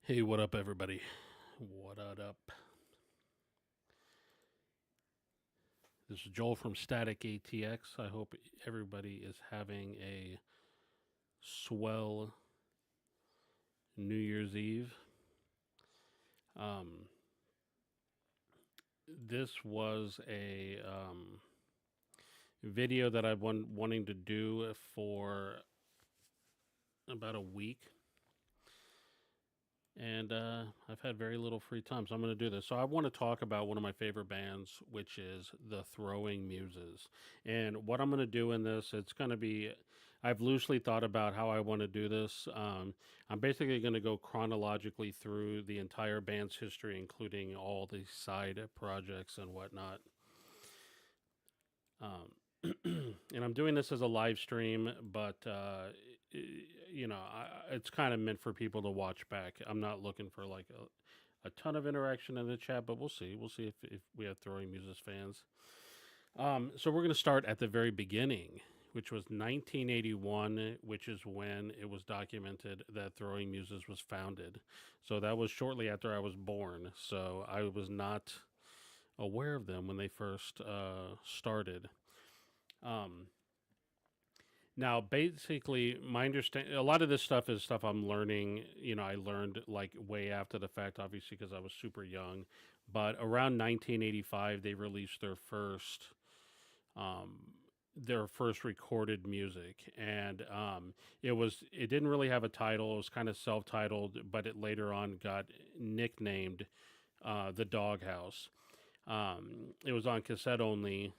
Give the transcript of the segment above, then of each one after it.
Hey, what up, everybody? What up? This is Joel from Static ATX. I hope everybody is having a swell New Year's Eve. Um, this was a video that I've been wanting to do for about a week, and I've had very little free time, so I'm going to do this. So I want to talk about one of my favorite bands, which is the Throwing Muses. And what I'm going to do in this, it's going to be, I've loosely thought about how I want to do this. I'm basically going to go chronologically through the entire band's history, including all the side projects and whatnot. And I'm doing this as a live stream, but it's kind of meant for people to watch back. I'm not looking for like a ton of interaction in the chat, but we'll see. We'll see if we have Throwing Muses fans. So we're going to start at the very beginning, which was 1981, which is when it was documented that Throwing Muses was founded. So that was shortly after I was born. So I was not aware of them when they first started. Now, basically, my understand a lot of this stuff is stuff I'm learning. I learned like way after the fact, obviously, because I was super young. But around 1985, they released their first recorded music, and it didn't really have a title. It was kind of self-titled, but it later on got nicknamed the Doghouse. It was on cassette only,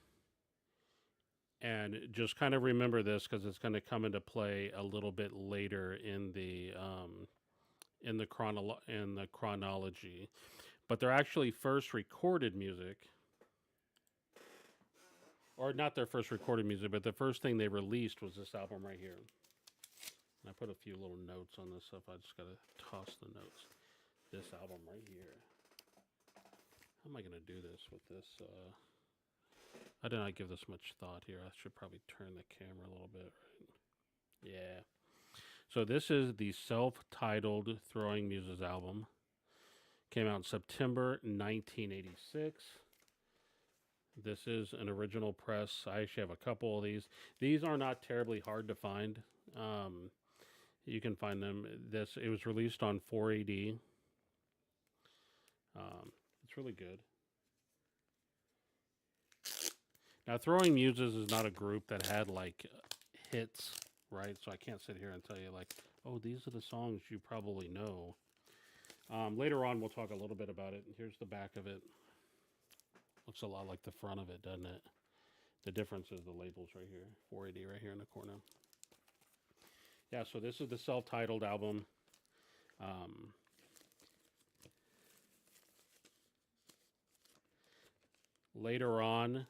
and just kind of remember this because it's going to come into play a little bit later in the chronology. But they're actually first recorded music, or not their first recorded music, but the first thing they released was this album right here. And I put a few little notes on this stuff. I just got to toss the notes. This album right here. How am I going to do this with this? I did not give this much thought here. I should probably turn the camera a little bit. Right? Yeah. So this is the self-titled Throwing Muses album. Came out in September 1986. This is an original press. I actually have a couple of these. These are not terribly hard to find. You can find them. It was released on 4AD. It's really good. Now, Throwing Muses is not a group that had like hits, right? So I can't sit here and tell you like, oh, these are the songs you probably know. Later on, we'll talk a little bit about it. Here's the back of it. Looks a lot like the front of it, doesn't it? The difference is the labels right here. 480 right here in the corner. Yeah, so this is the self-titled album. Later on,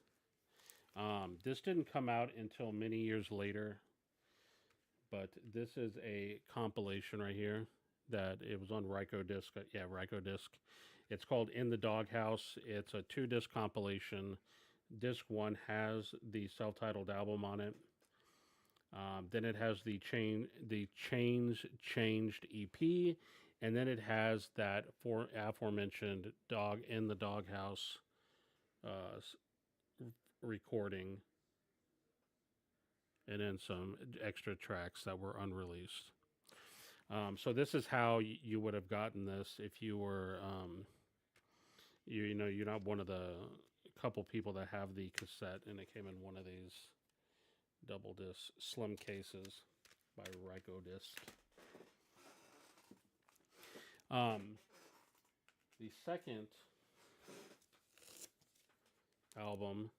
this didn't come out until many years later, but this is a compilation right here that it was on Ryko Disc. Yeah, Ryko Disc. It's called In the Doghouse. It's a 2-disc compilation. Disc 1 has the self-titled album on it. Then it has the Chains Changed EP, and then it has that aforementioned Dog in the Doghouse uh, recording, and then some extra tracks that were unreleased. So this is how you would have gotten this if you were, you're not one of the couple people that have the cassette, and it came in one of these double disc slim cases by Ryko Disc. The second album,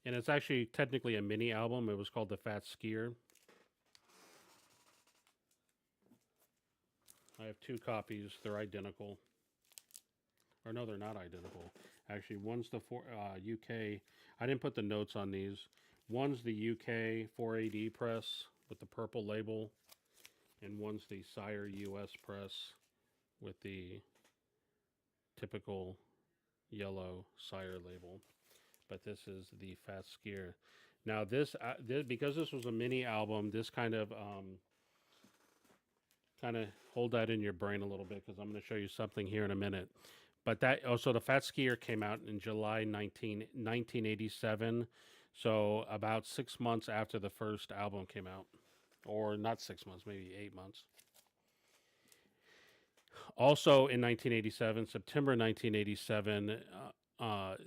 and it's actually technically a mini album. It was called The Fat Skier. I have 2 copies. They're identical. Or no, they're not identical. Actually, one's the UK. I didn't put the notes on these. One's the UK 4AD press with the purple label, and one's the Sire US press with the typical yellow Sire label. But this is the Fat Skier. Now this because this was a mini album, this kind of kind of hold that in your brain a little bit because I'm going to show you something here in a minute. But that also the Fat Skier came out in July 1987. So about 6 months after the first album came out, or not 6 months, maybe 8 months. Also in 1987, September 1987,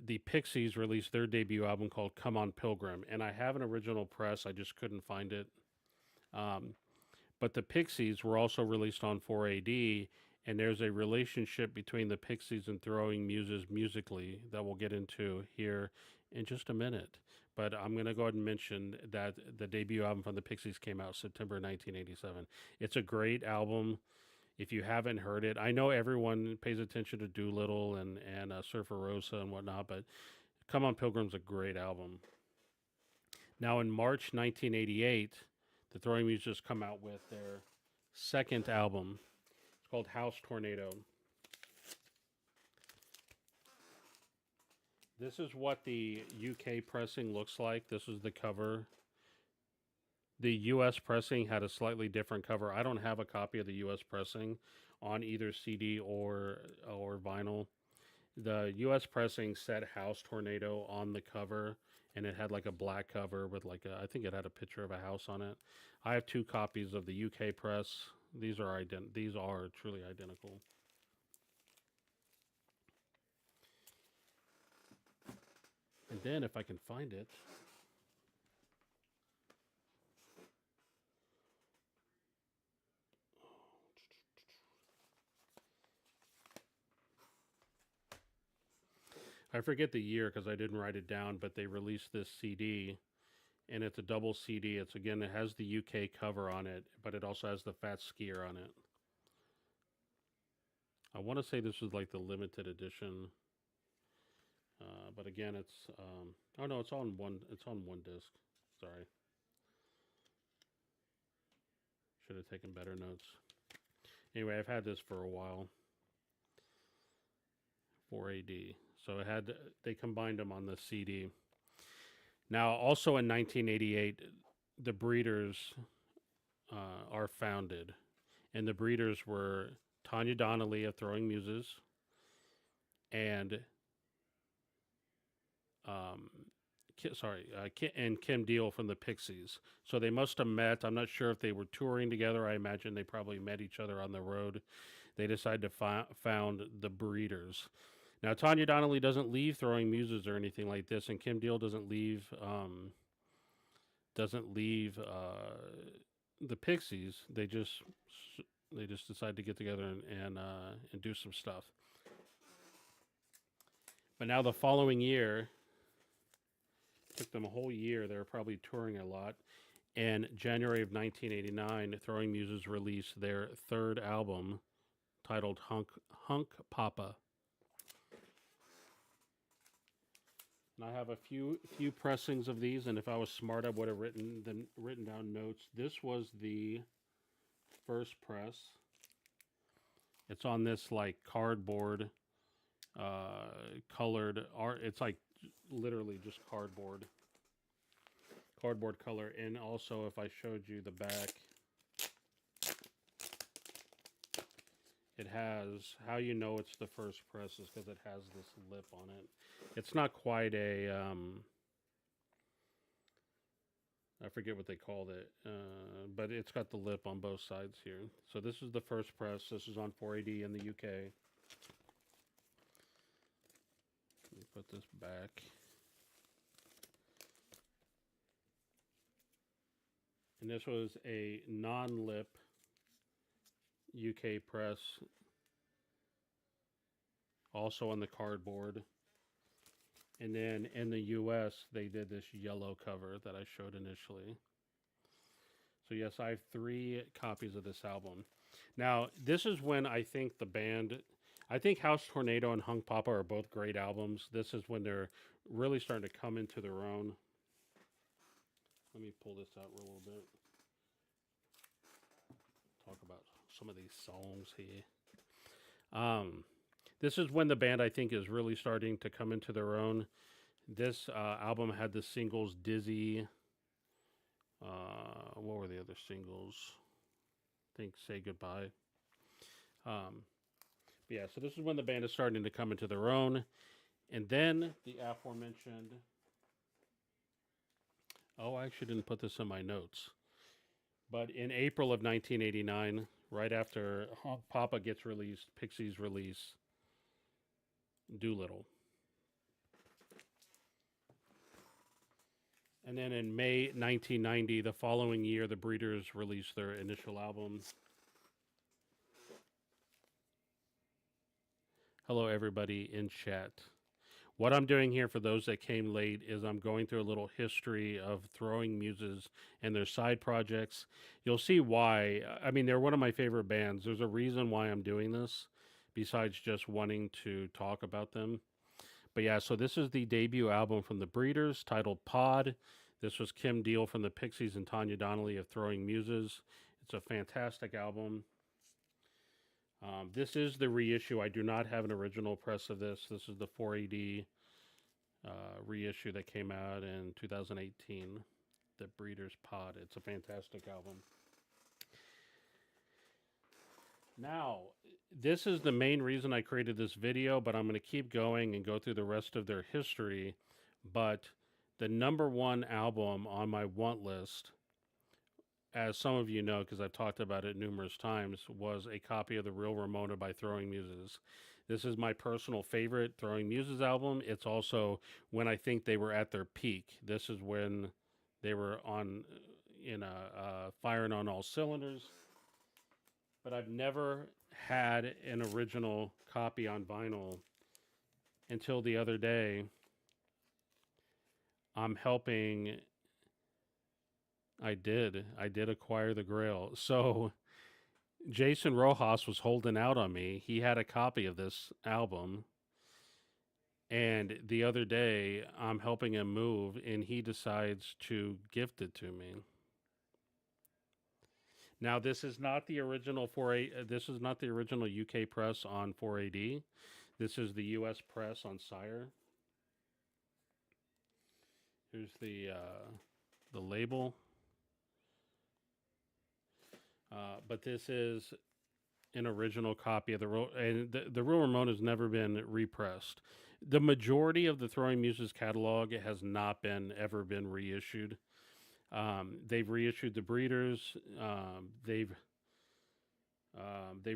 the Pixies released their debut album called "Come On Pilgrim," and I have an original press. I just couldn't find it. Um, but the Pixies were also released on 4AD, and there's a relationship between the Pixies and Throwing Muses musically that we'll get into here in just a minute. But I'm going to go ahead and mention that the debut album from the Pixies came out September 1987. It's a great album. If you haven't heard it, I know everyone pays attention to Doolittle and Surfer Rosa and whatnot, but Come On Pilgrim's a great album. Now, in March 1988, the Throwing Muses come out with their second album. It's called House Tornado. This is what the UK pressing looks like. This is the cover. The US pressing had a slightly different cover. I don't have a copy of the US pressing on either CD or vinyl. The US pressing said House Tornado on the cover, and it had like a black cover with like I think it had a picture of a house on it. I have two copies of the UK press. These are truly identical. And then if I can find it, I forget the year because I didn't write it down, but they released this CD, and it's a double CD. It has the UK cover on it, but it also has the Fat Skier on it. I want to say this was like the limited edition, but again, it's oh no, it's on one. It's on one disc. Sorry, should have taken better notes. Anyway, I've had this for a while. 4AD. So they combined them on the CD. Now, also in 1988, the Breeders are founded, and the Breeders were Tanya Donnelly of Throwing Muses and and Kim Deal from the Pixies. So they must have met. I'm not sure if they were touring together. I imagine they probably met each other on the road. They decided to found the Breeders. Now, Tanya Donnelly doesn't leave Throwing Muses or anything like this, and Kim Deal doesn't leave the Pixies. They just decide to get together and do some stuff. But now the following year, took them a whole year. They were probably touring a lot. In January of 1989, Throwing Muses released their third album, titled Hunk Papa. And I have a few pressings of these, and if I was smart, I would have written down notes. This was the first press. It's on this like cardboard, colored art. It's like literally just cardboard color. And also, if I showed you the back, it has, how you know it's the first press is because it has this lip on it. It's not quite a, I forget what they called it, but it's got the lip on both sides here. So this is the first press. This is on 4AD in the UK. Let me put this back. And this was a non-lip UK press, also on the cardboard. And then in the US, they did this yellow cover that I showed initially. So yes, I have 3 copies of this album. Now, this is when I think I think House Tornado and Hunk Papa are both great albums. This is when they're really starting to come into their own. Let me pull this out a little bit. Talk about some of these songs here. This is when the band, I think, is really starting to come into their own. This album had the singles Dizzy. What were the other singles? think, say goodbye. But yeah, so this is when the band is starting to come into their own. And then the aforementioned. Oh, I actually didn't put this in my notes. But in April of 1989, right after Papa gets released, Pixies release Doolittle. And then in May 1990, the following year, the Breeders released their initial album. Hello, everybody in chat. What I'm doing here for those that came late is I'm going through a little history of Throwing Muses and their side projects. You'll see why. I mean, they're one of my favorite bands. There's a reason why I'm doing this, besides just wanting to talk about them. But yeah, so this is the debut album from the Breeders titled Pod. This was Kim Deal from the Pixies and Tanya Donnelly of Throwing Muses. It's a fantastic album. This is the reissue. I do not have an original press of this. This is the 4AD reissue that came out in 2018. The Breeders Pod. It's a fantastic album. Now, this is the main reason I created this video, but I'm going to keep going and go through the rest of their history. But the number one album on my want list, as some of you know, because I've talked about it numerous times, was a copy of The Real Ramona by Throwing Muses. This is my personal favorite Throwing Muses album. It's also when I think they were at their peak. This is when they were on, firing on all cylinders. But I've never had an original copy on vinyl until the other day. I'm helping. I did acquire the Grail. So Jason Rojas was holding out on me. He had a copy of this album. And the other day, I'm helping him move, and he decides to gift it to me. Now, this is not the original This is not the original UK press on 4AD. This is the US press on Sire. Here's the label. But this is an original copy of the Real Ramona has never been repressed. The majority of the Throwing Muses catalog has not ever been reissued. They've reissued the Breeders. They've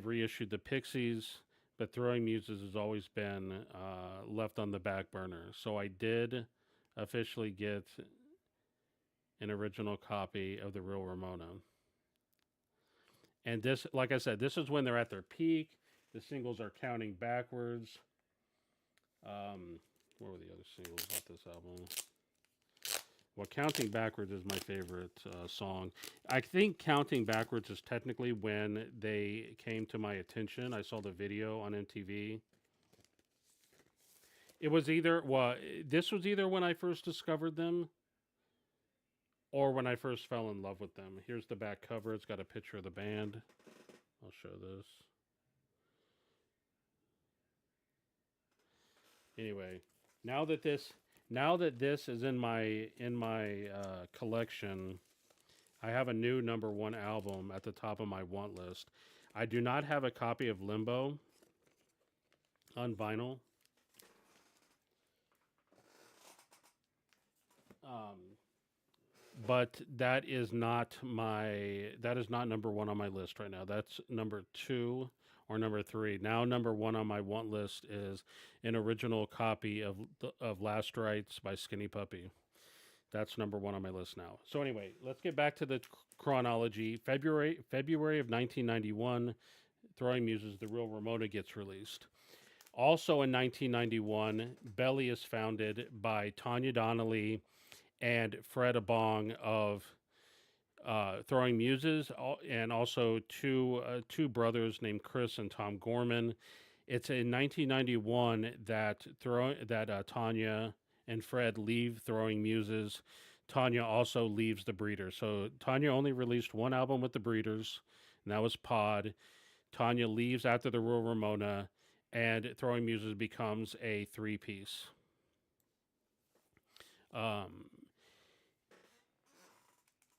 reissued the Pixies, but Throwing Muses has always been left on the back burner. So I did officially get an original copy of the Real Ramona. And this, like I said, this is when they're at their peak. The singles are counting backwards. What were the other singles off this album? Well, Counting Backwards is my favorite song. I think Counting Backwards is technically when they came to my attention. I saw the video on MTV. It was this was either when I first discovered them or when I first fell in love with them. Here's the back cover. It's got a picture of the band. I'll show this. Anyway, now that this is in my collection, I have a new number one album at the top of my want list. I do not have a copy of Limbo on vinyl. But that is not number one on my list right now. That's number 2 or number 3. Now number 1 on my want list is an original copy of Last Rites by Skinny Puppy. That's number 1 on my list now. So anyway, let's get back to the chronology. February of 1991, Throwing Muses, The Real Ramona gets released. Also in 1991, Belly is founded by Tanya Donnelly and Fred Abong of Throwing Muses, and also two brothers named Chris and Tom Gorman. It's in 1991 that Tanya and Fred leave Throwing Muses. Tanya also leaves the Breeders. So Tanya only released one album with the Breeders, and that was Pod. Tanya leaves after the Real Ramona, and Throwing Muses becomes a 3-piece.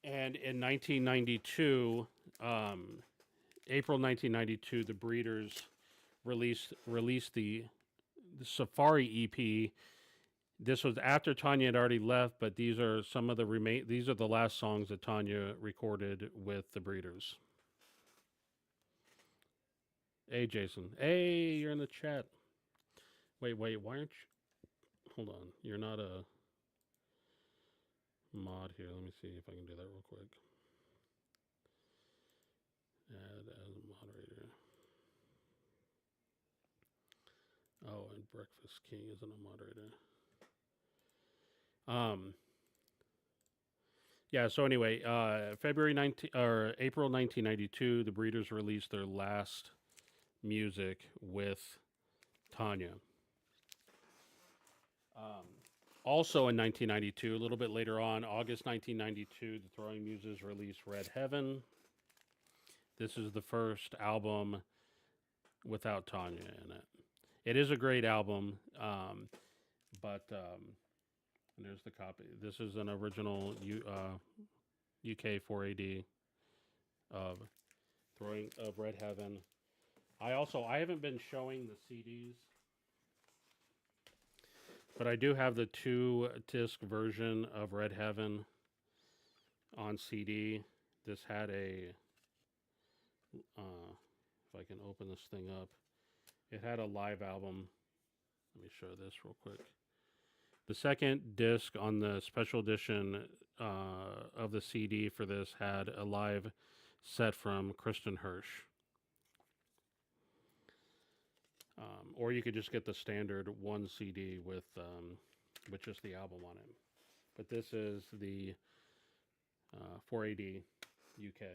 And in 1992, April 1992, the Breeders released the Safari EP. This was after Tanya had already left, but these are some of the remain. These are the last songs that Tanya recorded with the Breeders. Hey, Jason. Hey, you're in the chat. Wait. Why aren't you? Hold on. You're not a mod here. Let me see if I can do that real quick. Add as a moderator. Oh, and Breakfast King isn't a moderator. Yeah. So anyway, February 19 or April 1992, the Breeders released their last music with Tanya. Also in 1992, a little bit later on, August 1992, the Throwing Muses released Red Heaven. This is the first album without Tanya in it. It is a great album, but and there's the copy. This is an original UK 4AD of Red Heaven. I haven't been showing the CDs, but I do have the 2-disc version of Red Heaven on CD. This had a if I can open this thing up, it had a live album. Let me show this real quick. The second disc on the special edition of the CD for this had a live set from Kristen Hirsch. Or you could just get the standard one CD with just the album on it. But this is the 4AD UK.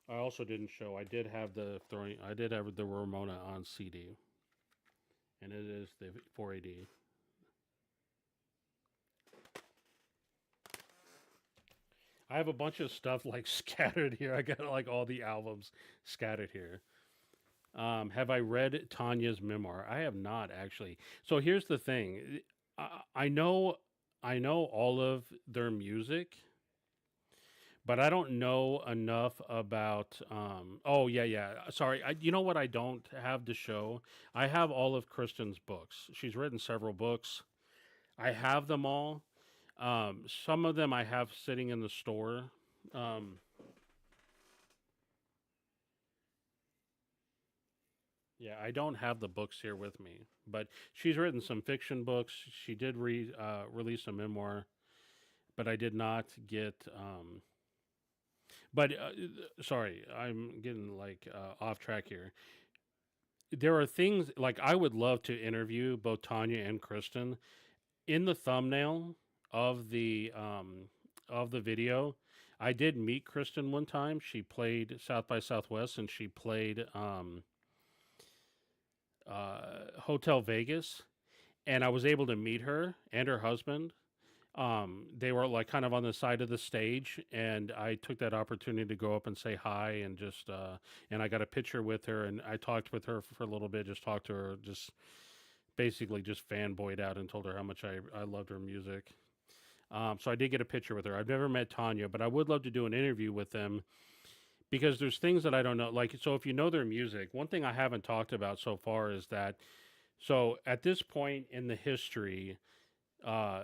I also didn't show. I did have the Ramona on CD, and it is the 4AD. I have a bunch of stuff like scattered here. I got like all the albums scattered here. Have I read Tanya's memoir? I have not actually. So here's the thing. I know all of their music, but I don't know enough about. Oh yeah. Sorry. You know what? I don't have to show. I have all of Kristen's books. She's written several books. I have them all. Some of them I have sitting in the store. Yeah, I don't have the books here with me, but she's written some fiction books. She did release a memoir, but I did not get. But sorry, I'm getting like off track here. There are things like I would love to interview both Tanya and Kristen. In the thumbnail of the video, I did meet Kristen one time. She played South by Southwest, and she played Hotel Vegas, and I was able to meet her and her husband. They were like kind of on the side of the stage, and I took that opportunity to go up and say hi and just and I got a picture with her, and I talked with her for a little bit. Just talked to her, just basically just fanboyed out and told her how much I loved her music. So I did get a picture with her. I've never met Tanya, but I would love to do an interview with them because there's things that I don't know. Like, so if you know their music, one thing I haven't talked about so far is that, so at this point in the history, uh,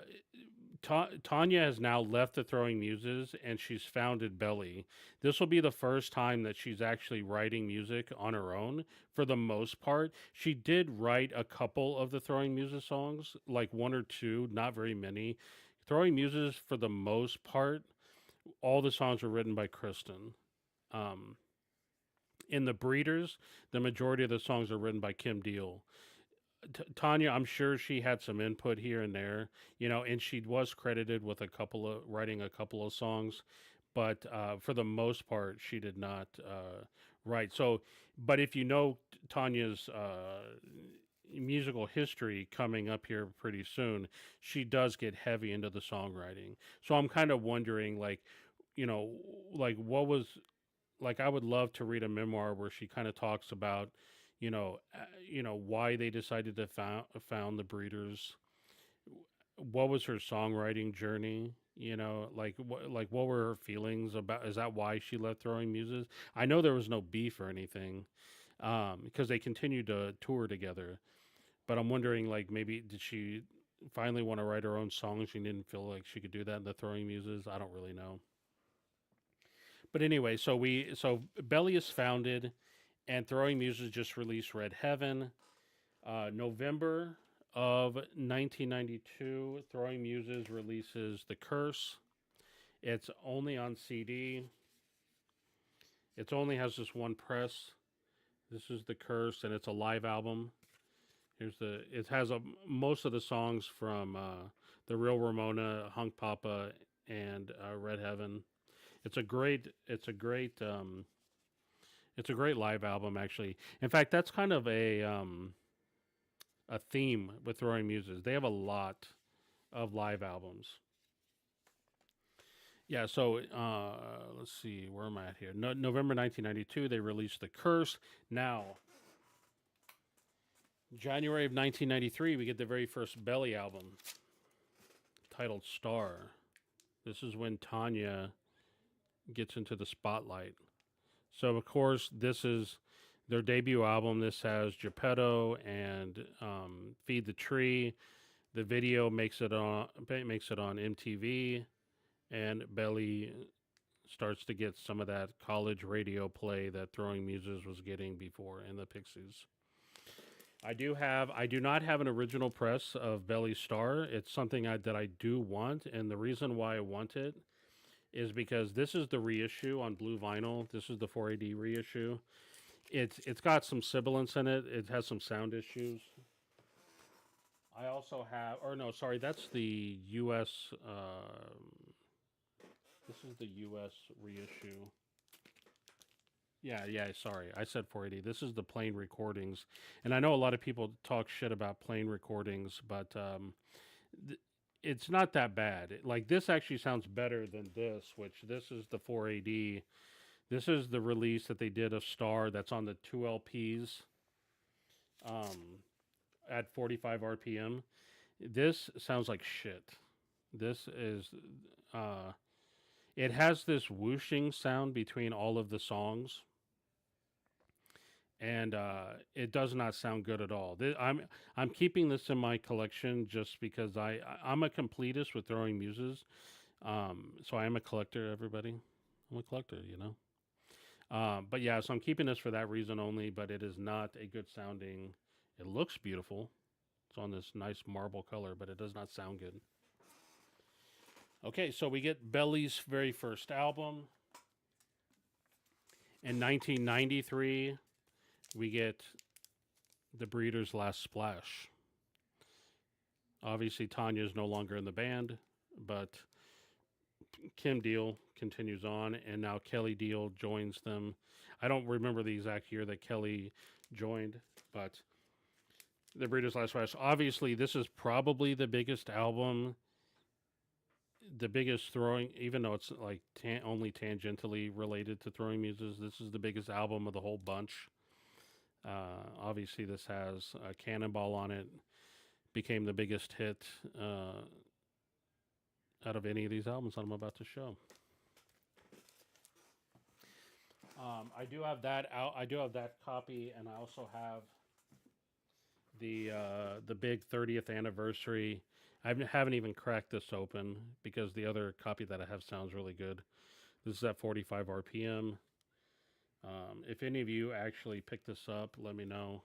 Tanya has now left the Throwing Muses and she's founded Belly. This will be the first time that she's actually writing music on her own for the most part. She did write a couple of the Throwing Muses songs, like one or two, not very many. Throwing Muses, for the most part, all the songs were written by Kristen. Um, in the Breeders, the majority of the songs are written by Kim Deal. Tanya, I'm sure she had some input here and there, and she was credited with writing a couple of songs, but for the most part, she did not write. So, but if you know Tanya's musical history coming up here pretty soon, she does get heavy into the songwriting. So I'm kind of wondering, like, like what was, like, I would love to read a memoir where she kind of talks about why they decided to found the Breeders. What was her songwriting journey? You know, like what were her feelings about? Is that why she left Throwing Muses? I know there was no beef or anything, because they continued to tour together. But I'm wondering, like, maybe did she finally want to write her own songs? She didn't feel like she could do that in the Throwing Muses. I don't really know. But anyway, so Belly is founded, and Throwing Muses just released Red Heaven, November of 1992. Throwing Muses releases The Curse. It's only on CD. It only has this one press. This is The Curse, and it's a live album. Here's the. It has most of the songs from the Real Ramona, Hunk Papa, and Red Heaven. It's a great. It's a great. It's a great live album, actually. In fact, that's kind of a theme with Throwing Muses. They have a lot of live albums. Yeah, so let's see, where am I at here? November 1992, they released The Curse. Now, January of 1993, we get the very first Belly album titled Star. This is when Tanya gets into the spotlight. So, of course, this is their debut album. This has Geppetto and Feed the Tree. The video makes it on MTV, and Belly starts to get some of that college radio play that Throwing Muses was getting before in the Pixies. I do not have an original press of Belly Star. It's something that I do want, and the reason why I want it is because this is the reissue on blue vinyl. This is the 4AD reissue. It's got some sibilance in it. It has some sound issues. I also have, or no, sorry, that's the U.S. This is the U.S. reissue. Yeah, sorry. I said 480. This is the plain recordings. And I know a lot of people talk shit about plain recordings, but it's not that bad. Like, this actually sounds better than this, which this is the 480. This is the release that they did of Star that's on the 2 LPs at 45 RPM. This sounds like shit. This is. It has this whooshing sound between all of the songs, and it does not sound good at all. I'm keeping this in my collection just because I'm a completist with Throwing Muses. So I am a collector. Everybody, I'm a collector. You know. But yeah, so I'm keeping this for that reason only. But it is not a good sounding. It looks beautiful. It's on this nice marble color, but it does not sound good. Okay, so we get Belly's very first album. In 1993, we get The Breeders' Last Splash. Obviously, Tanya is no longer in the band, but Kim Deal continues on, and now Kelly Deal joins them. I don't remember the exact year that Kelly joined, but The Breeders' Last Splash. Obviously, this is probably the biggest album, the biggest Throwing, even though it's like only tangentially related to Throwing Muses. This is the biggest album of the whole bunch. Obviously, this has Cannonball on it. Became the biggest hit out of any of these albums that I'm about to show. I do have that out. I do have that copy, and I also have the big 30th anniversary. I haven't even cracked this open because the other copy that I have sounds really good. This is at 45 RPM. If any of you actually pick this up, let me know.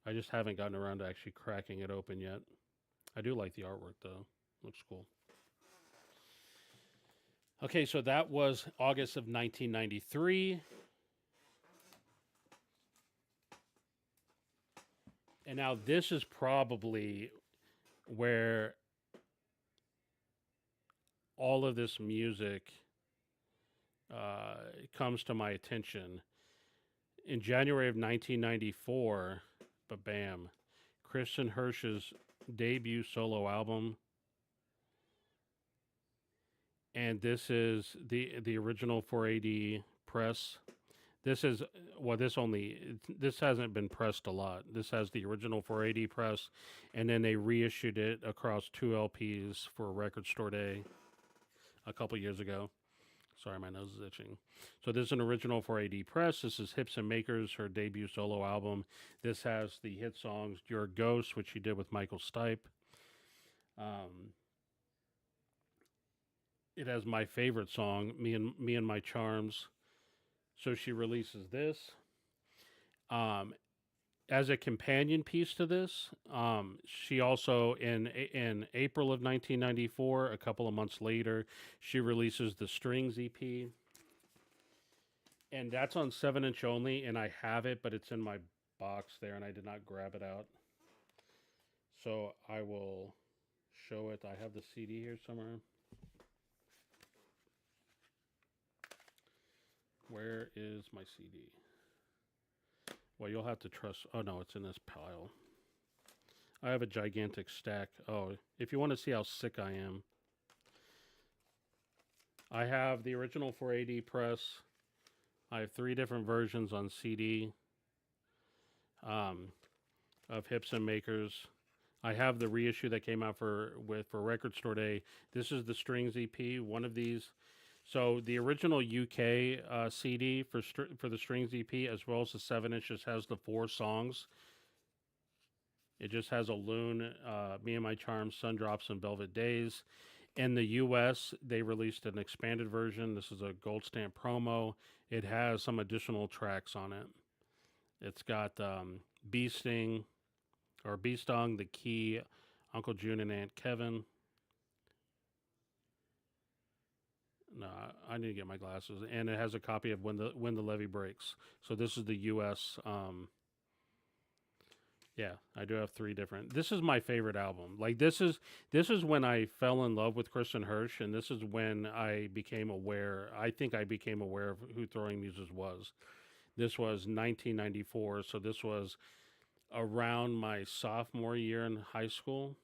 I just haven't gotten around to actually cracking it open yet. I do like the artwork, though. Looks cool. Okay, so that was August of 1993. And now this is probably where all of this music comes to my attention. In January of 1994, but bam, Kristen Hirsch's debut solo album. And this is the original 4AD press. This is well. This hasn't been pressed a lot. This has the original 480 press, and then they reissued it across 2 LPs for Record Store Day a couple years ago. Sorry, my nose is itching. So this is an original 480 press. This is Hips and Makers, her debut solo album. This has the hit songs "Your Ghost," which she did with Michael Stipe. Um, it has my favorite song, Me and My Charms." So she releases this. Um, as a companion piece to this, she also in April of 1994, a couple of months later, she releases the Strings EP, and that's on 7-inch only. And I have it, but it's in my box there, and I did not grab it out. So I will show it. I have the CD here somewhere. Where is my CD? Well, you'll have to trust. Oh no, it's in this pile. I have a gigantic stack. Oh, if you want to see how sick I am, I have the original 480 press. I have 3 different versions on CD of Hips and Makers. I have the reissue that came out for Record Store Day. This is the Strings EP, one of these. So the original UK CD for the Strings EP, as well as the 7-inch, just has the 4 songs. It just has a loon, Me and My Charms, Sun Drops, and Velvet Days. In the US, they released an expanded version. This is a gold stamp promo. It has some additional tracks on it. It's got Bee Sting, or Bee Stung, The Key, Uncle June and Aunt Kevin. No, I need to get my glasses. And it has a copy of When the Levee Breaks. So this is the US. Yeah, I do have 3 different. This is my favorite album. Like this is when I fell in love with Kristen Hirsch, and this is when I became aware. I think I became aware of who Throwing Muses was. This was 1994, so this was around my sophomore year in high school.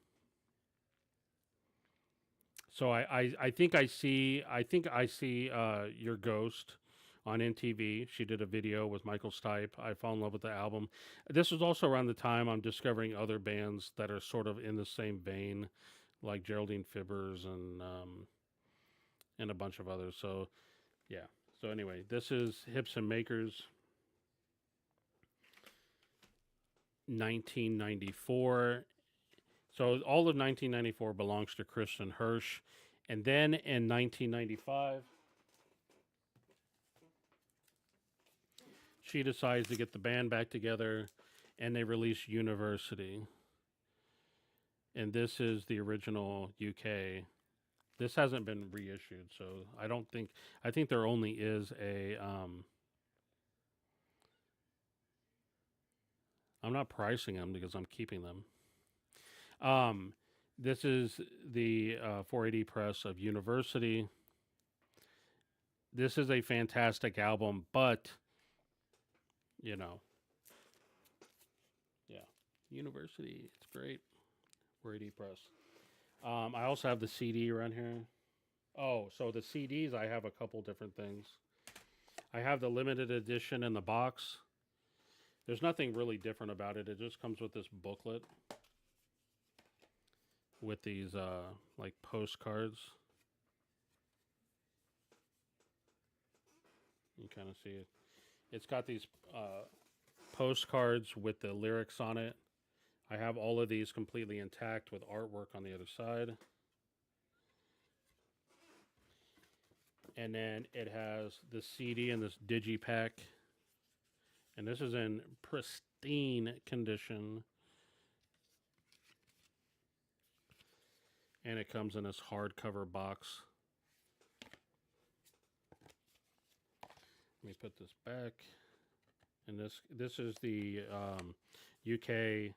So I think I see Your Ghost on NTV. She did a video with Michael Stipe. I fell in love with the album. This was also around the time I'm discovering other bands that are sort of in the same vein, like Geraldine Fibbers and a bunch of others. So yeah. So anyway, this is Hips and Makers, 1994. So all of 1994 belongs to Kristen Hirsch. And then in 1995, she decides to get the band back together, and they release University. And this is the original UK. This hasn't been reissued, so I think there only is a I'm not pricing them because I'm keeping them. This is the 480 press of University. This is a fantastic album, but you know, yeah, University, it's great. 480 press. I also have the CD around here. Oh, so the CDs, I have a couple different things. I have the limited edition in the box. There's nothing really different about it. It just comes with this booklet with these like postcards. You kind of see it. It's got these postcards with the lyrics on it. I have all of these completely intact with artwork on the other side. And then it has the CD and this digipack. And this is in pristine condition. And it comes in this hardcover box. Let me put this back. And this is the UK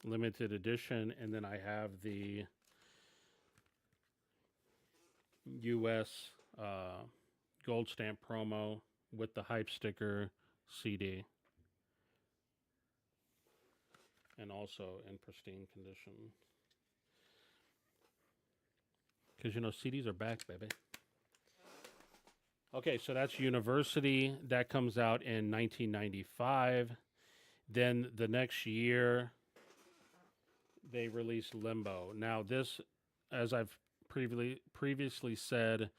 limited edition, and then I have the US gold stamp promo with the hype sticker CD, and also in pristine condition. Because CDs are back, baby. Okay, so that's University. That comes out in 1995. Then the next year, they released Limbo. Now, this, as I've previously said,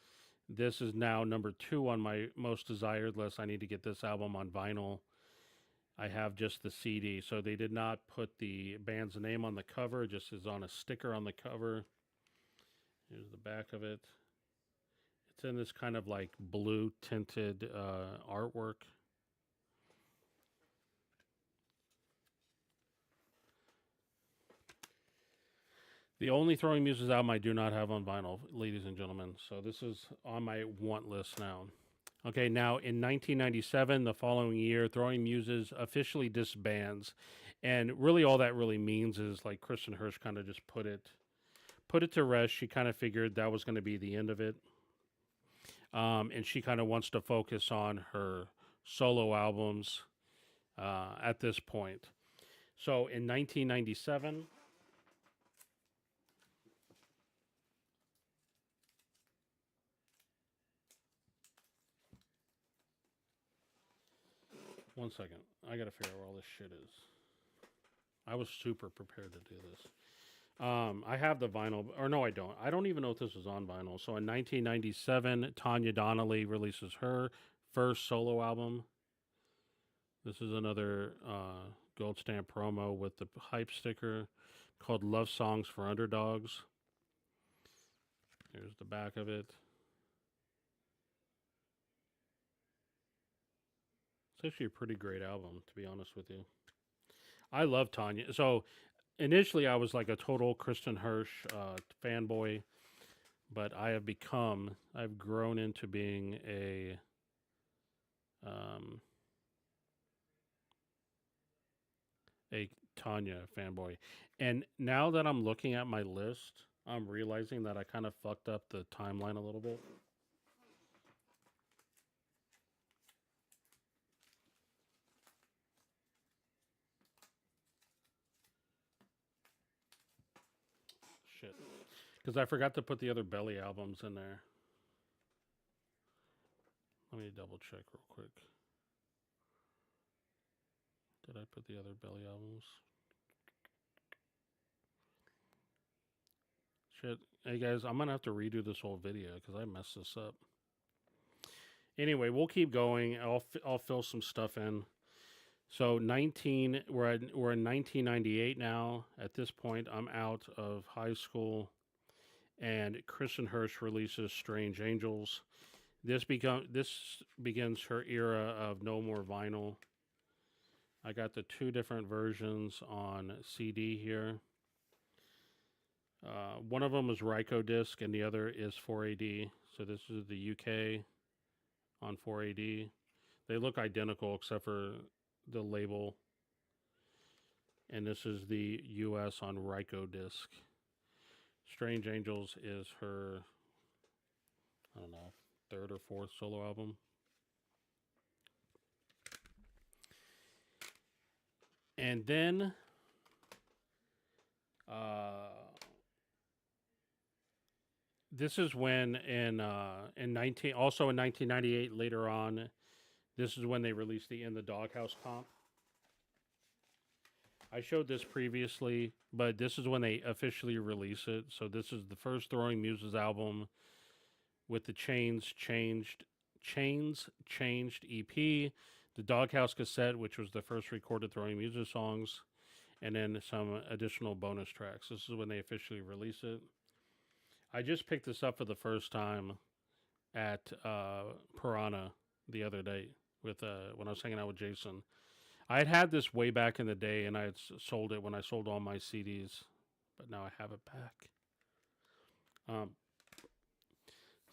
this is now number 2 on my most desired list. I need to get this album on vinyl. I have just the CD, so they did not put the band's name on the cover. It just is on a sticker on the cover. Here's the back of it. It's in this kind of like blue tinted artwork. The only Throwing Muses album I do not have on vinyl, ladies and gentlemen. So this is on my want list now. Okay, now in 1997, the following year, Throwing Muses officially disbands, and really all that really means is like Kristen Hirsch kind of just put it to rest. She kind of figured that was going to be the end of it, and she kind of wants to focus on her solo albums at this point. So in 1997. One second. I got to figure out where all this shit is. I was super prepared to do this. I have the vinyl, or no, I don't. I don't even know if this was on vinyl. So in 1997, Tanya Donnelly releases her first solo album. This is another gold stamp promo with the hype sticker called Love Songs for Underdogs. Here's the back of it. It's actually a pretty great album, to be honest with you. I love Tanya. So initially, I was like a total Kristen Hirsch fanboy, but I've grown into being a Tanya fanboy. And now that I'm looking at my list, I'm realizing that I kind of fucked up the timeline a little bit. Shit. Because I forgot to put the other Belly albums in there. Let me double check real quick. Did I put the other Belly albums? Shit. Hey guys, I'm going to have to redo this whole video because I messed this up. Anyway, we'll keep going. I'll fill some stuff in. So we're in 1998 now. At this point, I'm out of high school, and Kristen Hirsch releases Strange Angels. This begins her era of no more vinyl. I got the 2 different versions on CD here. One of them is Ryko disc, and the other is 4AD. So this is the UK on 4AD. They look identical except for the label. And this is the US on Ryko disc. Strange Angels is her, I don't know, 3rd or 4th solo album. And then this is when in 1998 later on, this is when they released the In the Doghouse comp. I showed this previously, but this is when they officially release it. So this is the first Throwing Muses album with the Chains Changed EP, the Doghouse cassette, which was the first recorded Throwing Muses songs, and then some additional bonus tracks. This is when they officially release it. I just picked this up for the first time at Piranha the other day with when I was hanging out with Jason. I had this way back in the day, and I had sold it when I sold all my CDs, but now I have it back.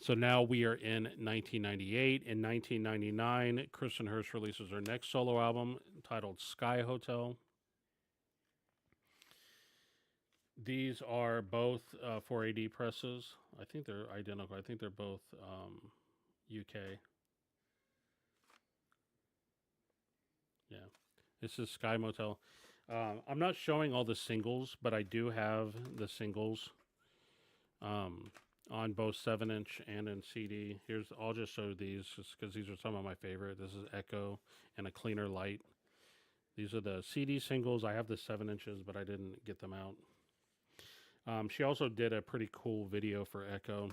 So now we are in 1998. In 1999, Kristen Hirsch releases her next solo album titled Sky Hotel. These are both 4AD presses. I think they're identical. I think they're both UK. Yeah. This is Sky Motel. I'm not showing all the singles, but I do have the singles. on both 7-inch and in CD. I'll just show these just because these are some of my favorite. This is Echo and A Cleaner Light. These are the CD singles. I have the 7 inches, but I didn't get them out. She also did a pretty cool video for Echo.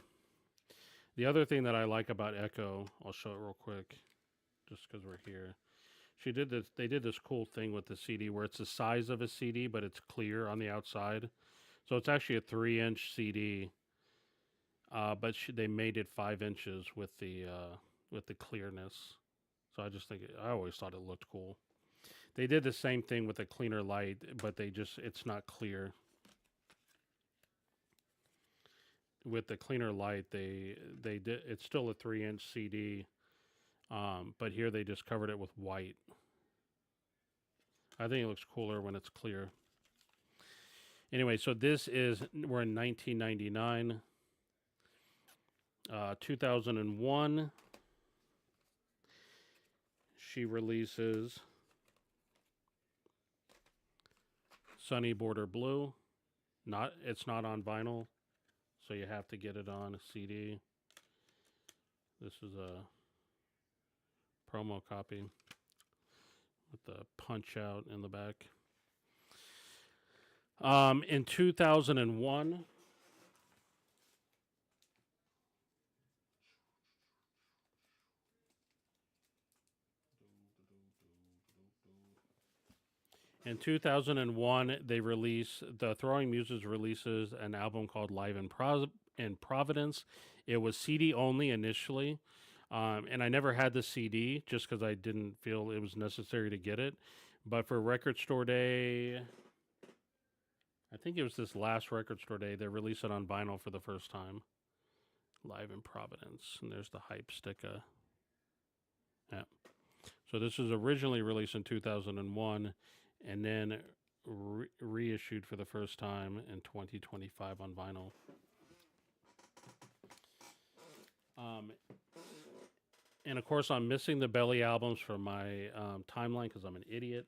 The other thing that I like about Echo, I'll show it real quick, just because we're here. They did this cool thing with the CD where it's the size of a CD, but it's clear on the outside. So it's actually a 3-inch CD, but they made it 5 inches with the clearness. So I always thought it looked cool. They did the same thing with a Cleaner Light, but it's not clear. With the Cleaner Light, they did, it's still a 3-inch CD, but here they just covered it with white. I think it looks cooler when it's clear. Anyway, so we're in 1999. 2001, she releases Sunny Border Blue. It's not on vinyl, so you have to get it on a CD. This is a promo copy with the punch out in the back. In 2001, the Throwing Muses releases an album called Live in Providence. It was CD only initially, and I never had the CD just because I didn't feel it was necessary to get it. But for Record Store Day, I think it was this last Record Store Day, they released it on vinyl for the first time. Live in Providence, and there's the hype sticker. Yeah. So this was originally released in 2001, and then reissued for the first time in 2025 on vinyl. And of course, I'm missing the Belly albums from my timeline because I'm an idiot.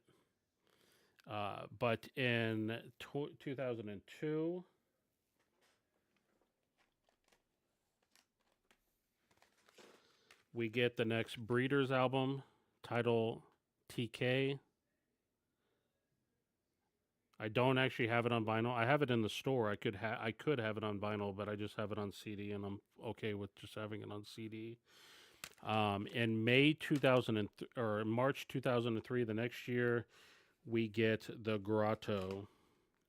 But in 2002, we get the next Breeders album, title TK. I don't actually have it on vinyl. I have it in the store. I could have it on vinyl, but I just have it on CD, and I'm okay with just having it on CD. In March 2003, the next year, we get The Grotto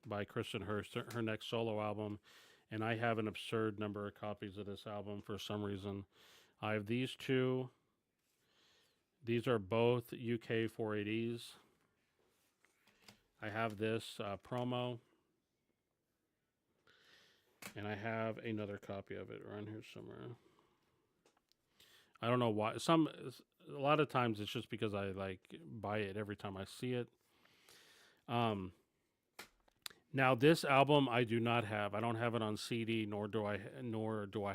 by Kristen Hurst, her next solo album, and I have an absurd number of copies of this album for some reason. I have these two. These are both UK 480s. I have this promo, and I have another copy of it around here somewhere. I don't know why. A lot of times it's just because I buy it every time I see it. Now this album I do not have. I don't have it on CD, nor do I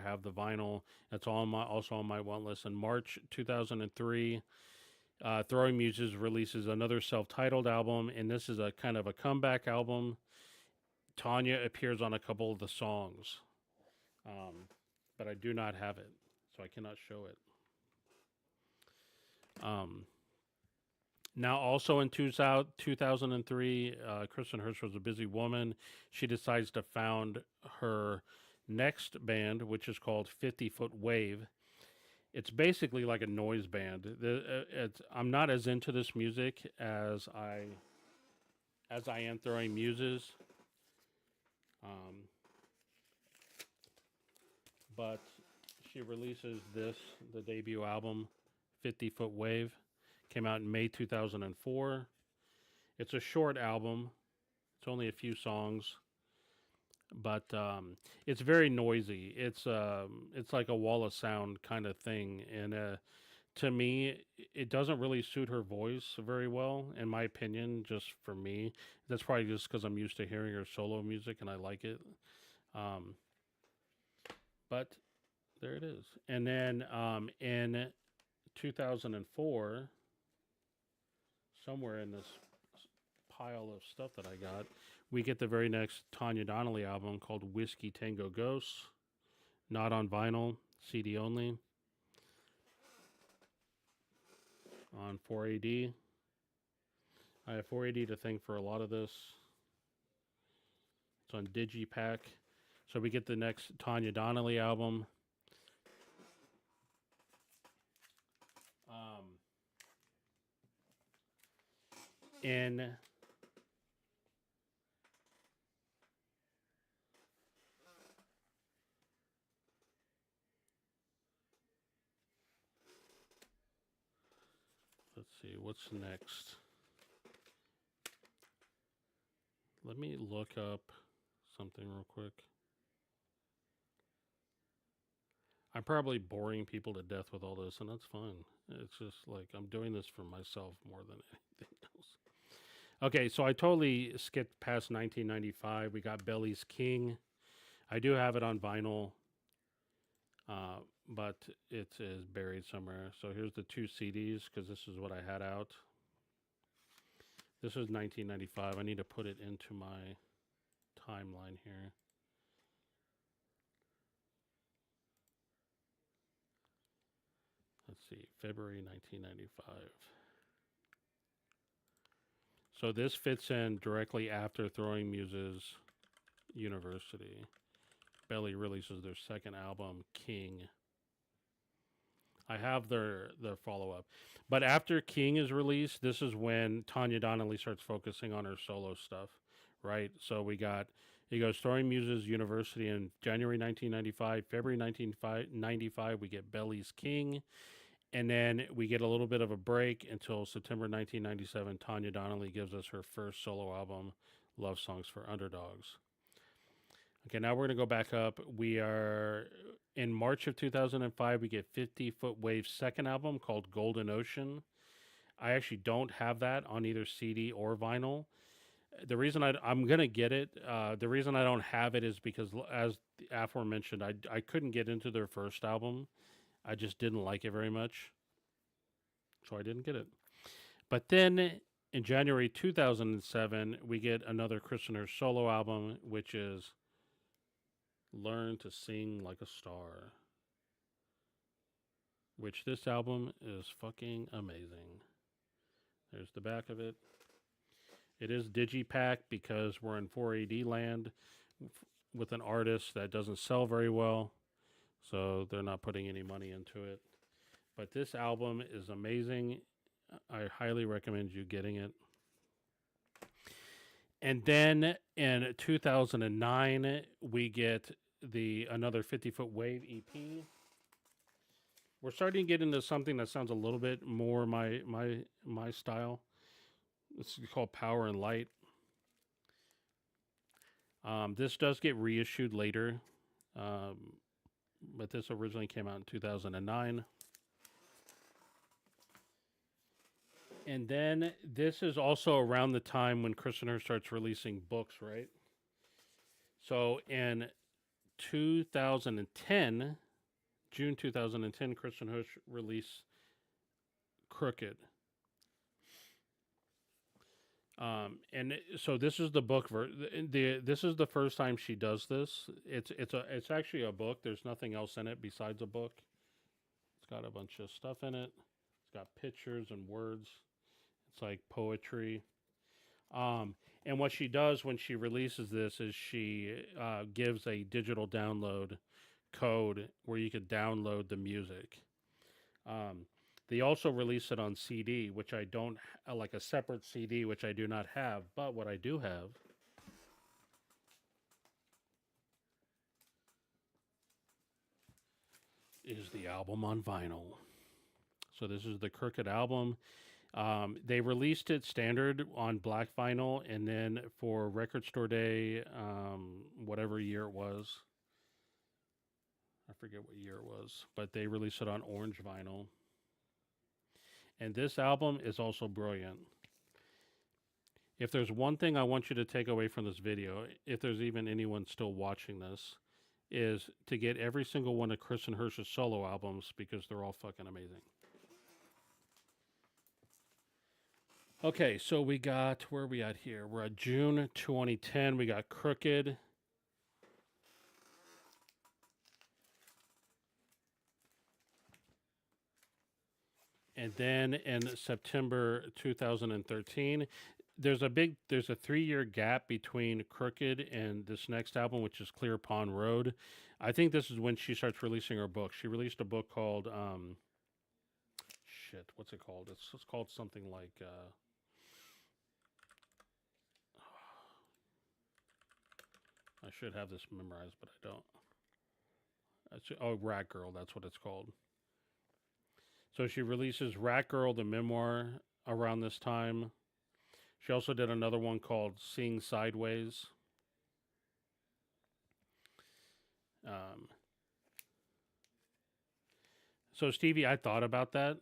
have the vinyl. That's also on my want list. In March 2003, Throwing Muses releases another self-titled album, and this is a kind of a comeback album. Tanya appears on a couple of the songs, but I do not have it, so I cannot show it. Now, also in 2003, Kristen Hurst was a busy woman. She decides to found her next band, which is called 50-Foot Wave. It's basically like a noise band. I'm not as into this music as I am Throwing Muses. But she releases the debut album, 50-Foot Wave. Came out in May 2004. It's a short album. It's only a few songs, but it's very noisy. It's like a wall of sound kind of thing, and to me, it doesn't really suit her voice very well, in my opinion. Just for me, that's probably just because I'm used to hearing her solo music and I like it. But there it is. And then in 2004. Somewhere in this pile of stuff that I got, we get the very next Tanya Donnelly album called Whiskey Tango Ghosts. not on vinyl, CD only. On 4AD. I have 4AD to thank for a lot of this. It's on Digipack. So we get the next Tanya Donnelly album. In let's see, what's next? Let me look up something real quick. I'm probably boring people to death with all this, and that's fine. It's just like I'm doing this for myself more than anything else. Okay, so I totally skipped past 1995. We got Belly's King. I do have it on vinyl, but it is buried somewhere. So here's the 2 CDs because this is what I had out. This was 1995. I need to put it into my timeline here. Let's see, February 1995. So this fits in directly after Throwing Muses University. Belly releases their second album, King. I have their follow-up. But after King is released, this is when Tanya Donnelly starts focusing on her solo stuff, right? So it goes Throwing Muses University in January 1995. February 1995, we get Belly's King. And then we get a little bit of a break until September 1997. Tanya Donnelly gives us her first solo album, Love Songs for Underdogs. Okay, now we're going to go back up. We are in March of 2005. We get 50 Foot Wave's second album called Golden Ocean. I actually don't have that on either CD or vinyl. The reason I'm going to get it, the reason I don't have it is because, as aforementioned, I couldn't get into their first album. I just didn't like it very much, so I didn't get it. But then in January 2007, we get another Kristen Hirsch solo album, which is Learn to Sing Like a Star, which this album is fucking amazing. There's the back of it. It is Digipack because we're in 4AD land with an artist that doesn't sell very well. So they're not putting any money into it. But this album is amazing. I highly recommend you getting it. And then in 2009, we get another 50 Foot Wave EP. We're starting to get into something that sounds a little bit more my style. This is called Power and Light. This does get reissued later. But this originally came out in 2009. And then this is also around the time when Kristen Hirsch starts releasing books, right? So in 2010, June 2010, Kristen Hirsch released Crooked. And so this is the book. This is the first time she does this. It's actually a book. There's nothing else in it besides a book. It's got a bunch of stuff in it. It's got pictures and words. It's like poetry. And what she does when she releases this is she gives a digital download code where you could download the music. They also release it on CD, which I don't, like a separate CD, which I do not have. But what I do have is the album on vinyl. So this is the Crooked album. They released it standard on black vinyl, and then for Record Store Day, whatever year it was, I forget what year it was, but they released it on orange vinyl. And this album is also brilliant. If there's one thing I want you to take away from this video, if there's even anyone still watching this, is to get every single one of Kristen Hirsch's solo albums because they're all fucking amazing. Okay, so we got, where are we at here? We're at June 2010. We got Crooked. And then in September 2013, there's a 3-year gap between Crooked and this next album, which is Clear Pond Road. I think this is when she starts releasing her book. She released a book called shit, what's it called? It's called something like I should have this memorized, but I don't. Rat Girl, that's what it's called. So she releases Rat Girl, the memoir, around this time. She also did another one called Seeing Sideways. Um, so Stevie, I thought about that.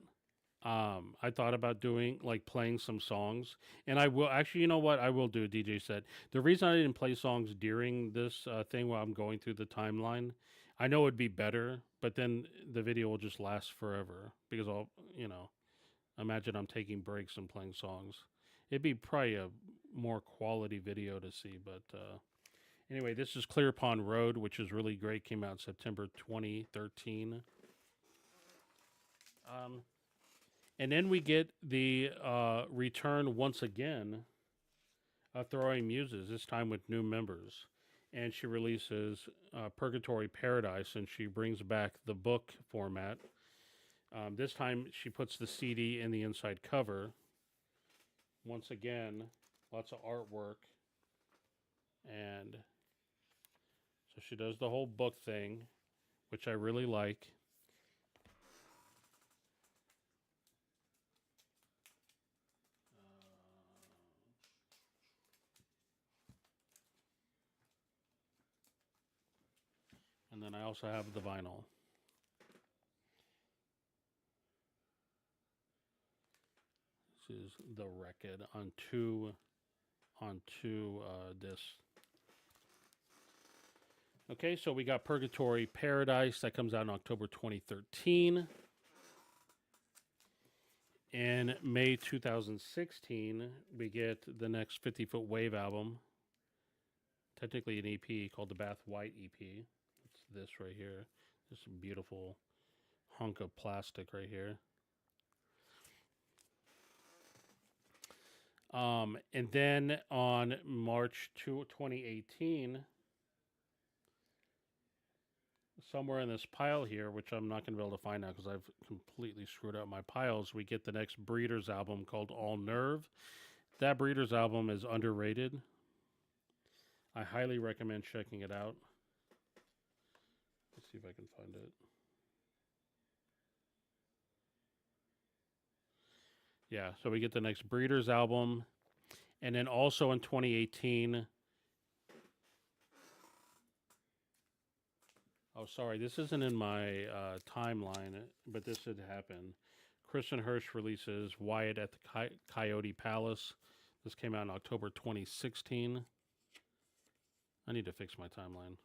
I thought about doing like playing some songs, and I will actually. You know what? I will do. DJ said the reason I didn't play songs during this thing while I'm going through the timeline, I know it'd be better, but then the video will just last forever because I'll, imagine I'm taking breaks and playing songs. It'd be probably a more quality video to see, but anyway, this is Clear Pond Road, which is really great. Came out September 2013. Um, and then we get the return once again of Throwing Muses, this time with new members. And she releases Purgatory Paradise, and she brings back the book format. This time she puts the CD in the inside cover. Once again, lots of artwork. And so she does the whole book thing, which I really like. And then I also have the vinyl. This is the record on two discs. Okay, so we got Purgatory Paradise that comes out in October 2013. In May 2016, we get the next 50 Foot Wave album. Technically an EP called the Bath White EP. It's this right here. This beautiful hunk of plastic right here. And then on March 2018, somewhere in this pile here, which I'm not going to be able to find now because I've completely screwed up my piles, we get the next Breeders album called All Nerve. That Breeders album is underrated. I highly recommend checking it out. Let's see if I can find it. Yeah, so we get the next Breeders album. And then also in 2018... Oh, sorry, this isn't in my timeline, but this had happened. Kristen Hirsch releases Wyatt at the Coyote Palace. This came out in October 2016. I need to fix my timeline.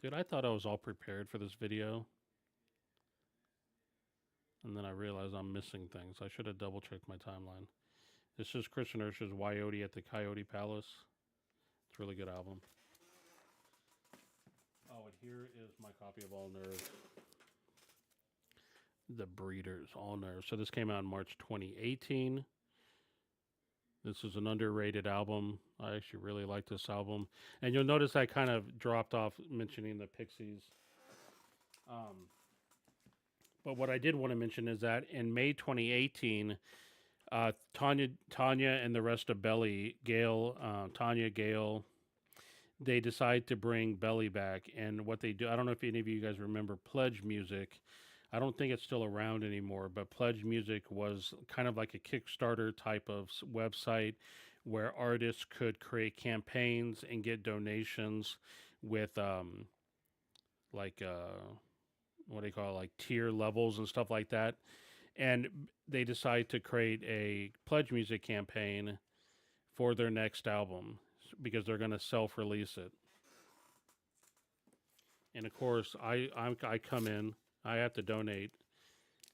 Dude, I thought I was all prepared for this video. And then I realized I'm missing things. I should have double-checked my timeline. This is Kristen Hirsch's Wyote at the Coyote Palace. It's a really good album. Oh, and here is my copy of All Nerve. The Breeders, All Nerve. So this came out in March 2018. This is an underrated album. I actually really like this album. And you'll notice I kind of dropped off mentioning the Pixies. But what I did want to mention is that in May 2018, Tanya and the rest of Belly, Tanya, Gail, they decide to bring Belly back. And what they do, I don't know if any of you guys remember Pledge Music. I don't think it's still around anymore, but Pledge Music was kind of like a Kickstarter type of website where artists could create campaigns and get donations with what do you call it, like tier levels and stuff like that. And they decide to create a Pledge Music campaign for their next album because they're going to self-release it. And of course, I come in, I have to donate,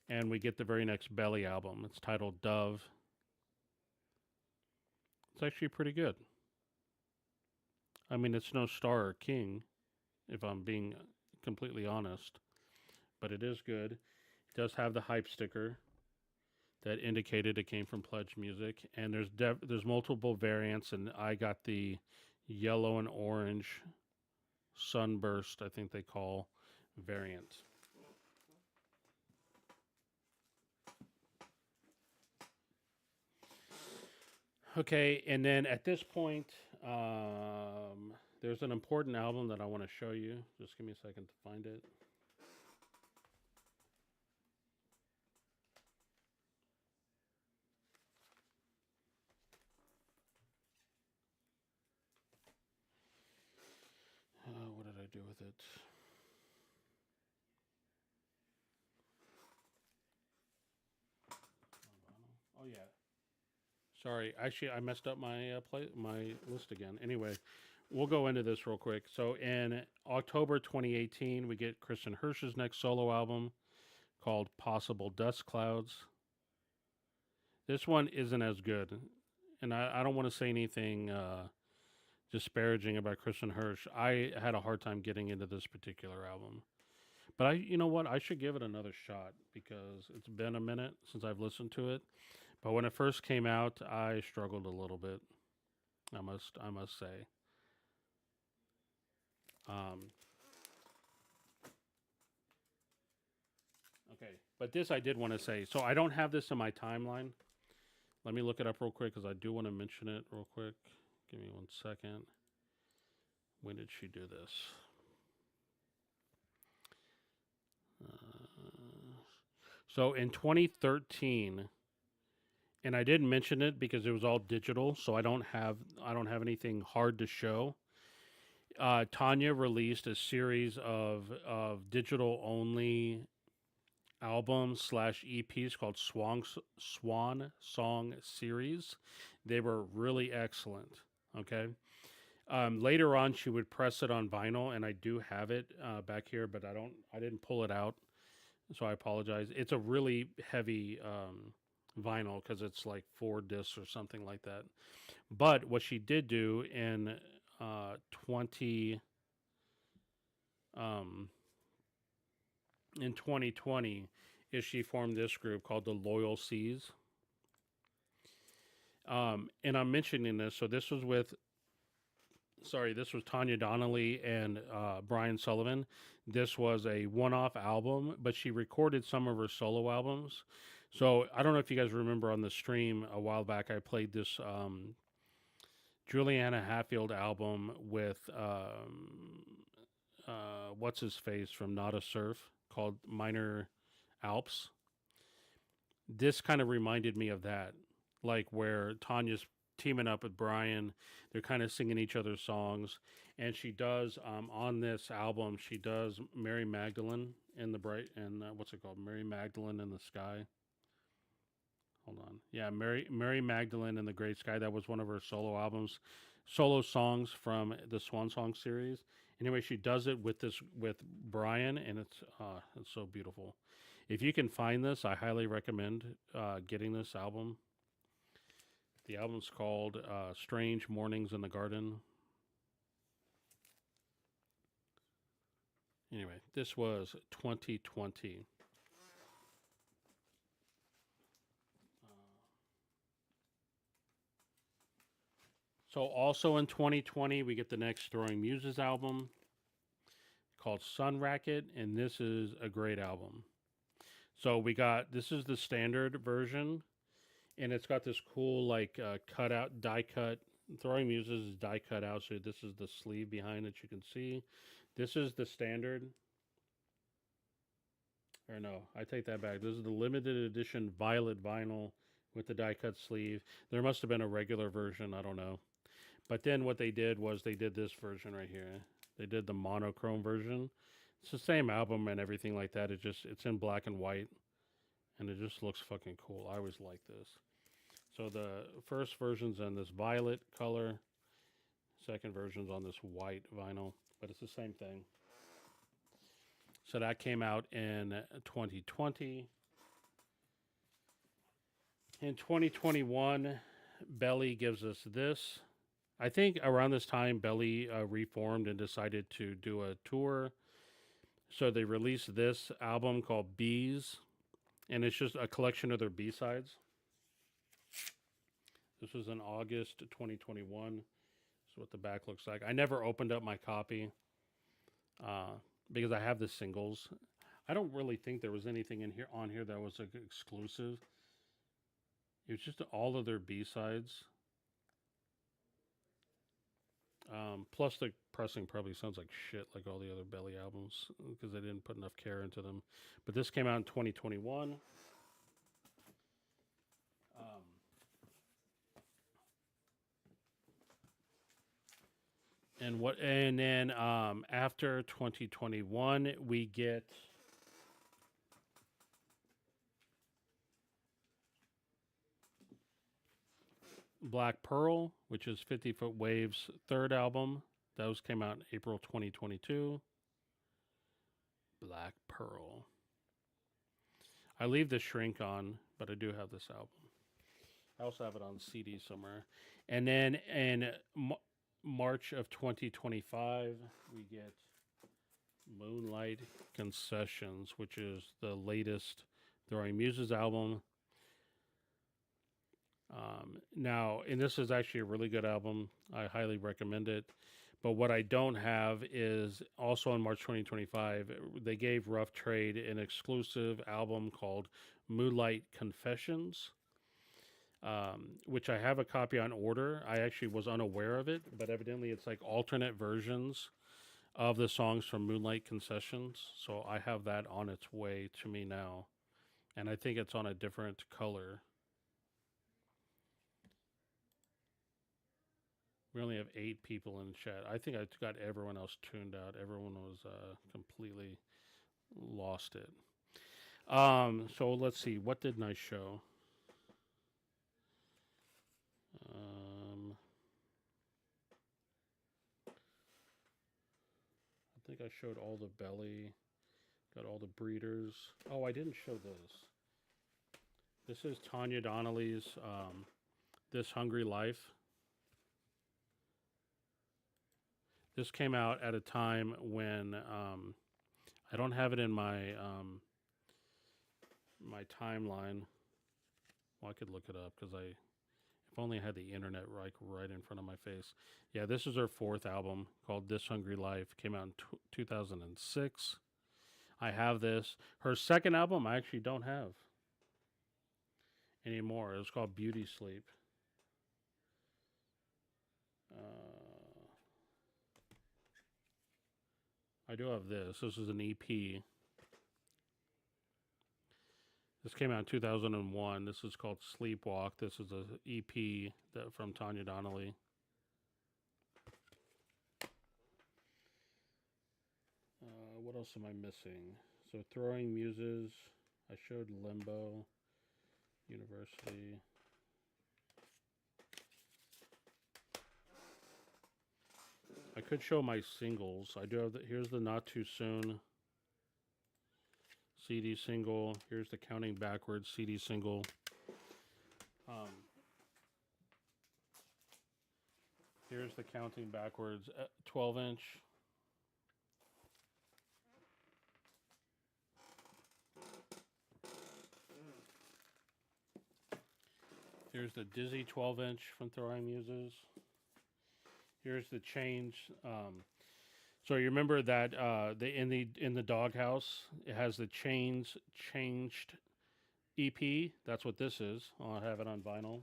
and we get the very next Belly album. It's titled Dove. It's actually pretty good. I mean, it's no Star or King, if I'm being completely honest, but it is good. It does have the hype sticker. that indicated it came from Pledge Music. And there's multiple variants, and I got the yellow and orange sunburst, I think they call variant. Okay, and then at this point, there's an important album that I want to show you. Just give me a second to find it. What did I do with it? Oh yeah. Sorry, actually, I messed up my my list again. Anyway, we'll go into this real quick. So in October 2018, we get Kristen Hirsch's next solo album called Possible Dust Clouds. This one isn't as good, and I don't want to say anything disparaging about Kristen Hirsch. I had a hard time getting into this particular album. But you know what? I should give it another shot because it's been a minute since I've listened to it. But when it first came out, I struggled a little bit. I must say. Um, okay, but this I did want to say. So I don't have this in my timeline. Let me look it up real quick because I do want to mention it real quick. Give me 1 second. When did she do this? So in 2013, and I didn't mention it because it was all digital, so I don't have anything hard to show. Tanya released a series of digital only albums slash EPs called Swan Song Series. They were really excellent. Okay. Later on, she would press it on vinyl, and I do have it back here, but I didn't pull it out, so I apologize. It's a really heavy vinyl because it's like 4 discs or something like that. But what she did do in 20 um, in 2020 is she formed this group called the Loyal Seas. And I'm mentioning this, so this was Tanya Donnelly and Brian Sullivan. This was a one-off album, but she recorded some of her solo albums. So I don't know if you guys remember on the stream a while back, I played this Juliana Hatfield album with what's his face from Not a Surf called Minor Alps. This kind of reminded me of that, like where Tanya's teaming up with Brian. They're kind of singing each other's songs, and she does on this album. She does Mary Magdalene in the bright and what's it called? Mary Magdalene in the Sky. Hold on, yeah, Mary Magdalene in the Great Sky. That was one of her solo albums, solo songs from the Swan Song series. Anyway, she does it with Brian, and it's so beautiful. If you can find this, I highly recommend getting this album. The album's called Strange Mornings in the Garden. Anyway, this was 2020. So also in 2020, we get the next Throwing Muses album called Sun Racket, and this is a great album. So this is the standard version, and it's got this cool like cutout die cut. Throwing Muses is die cut out, so this is the sleeve behind that you can see. This is the standard. Or no, I take that back. This is the limited edition violet vinyl with the die cut sleeve. There must have been a regular version. I don't know. But then what they did was they did this version right here. They did the monochrome version. It's the same album and everything like that. It's in black and white, and it just looks fucking cool. I always like this. So the first version's in this violet color. Second version's on this white vinyl, but it's the same thing. So that came out in 2020. In 2021, Belly gives us this. I think around this time, Belly reformed and decided to do a tour. So they released this album called Bees. and it's just a collection of their B-sides. This was in August 2021. This is what the back looks like. I never opened up my copy because I have the singles. I don't really think there was anything in here on here that was like exclusive. It was just all of their B-sides. Plus, the pressing probably sounds like shit, like all the other Belly albums, because they didn't put enough care into them. But this came out in 2021. And then after 2021, we get Black Pearl, which is 50 Foot Waves' third album. Those came out in April 2022. Black Pearl. I leave the Shrink on, but I do have this album. I also have it on CD somewhere. And then in March of 2025, we get Moonlight Concessions, which is the latest Throwing Muses album. Now, and this is actually a really good album. I highly recommend it. But what I don't have is also in March 2025, they gave Rough Trade an exclusive album called Moonlight Confessions, which I have a copy on order. I actually was unaware of it, but evidently it's like alternate versions of the songs from Moonlight Concessions. So I have that on its way to me now. And I think it's on a different color. We only have 8 people in chat. I think I got everyone else tuned out. Everyone was completely lost it. So let's see. What didn't I show? I think I showed all the Belly. Got all the breeders. Oh, I didn't show this. This is Tanya Donnelly's This Hungry Life. This came out at a time when I don't have it in my my timeline. Well, I could look it up because if only I had the internet right in front of my face. Yeah, this is her 4th album called This Hungry Life. Came out in 2006. I have this. Her 2nd album I actually don't have anymore. It was called Beauty Sleep. I do have this. This is an EP. This came out in 2001. This is called Sleepwalk. This is an EP from Tanya Donnelly. What else am I missing? So Throwing Muses. I showed Limbo. University. I could show my singles. I do have here's the Not Too Soon CD single. Here's the Counting Backwards CD single. Here's the Counting Backwards 12-inch. Here's the Dizzy 12-inch from Throwing Muses. Here's the Change. So you remember that in the Doghouse, it has the Changed EP. That's what this is. I'll have it on vinyl.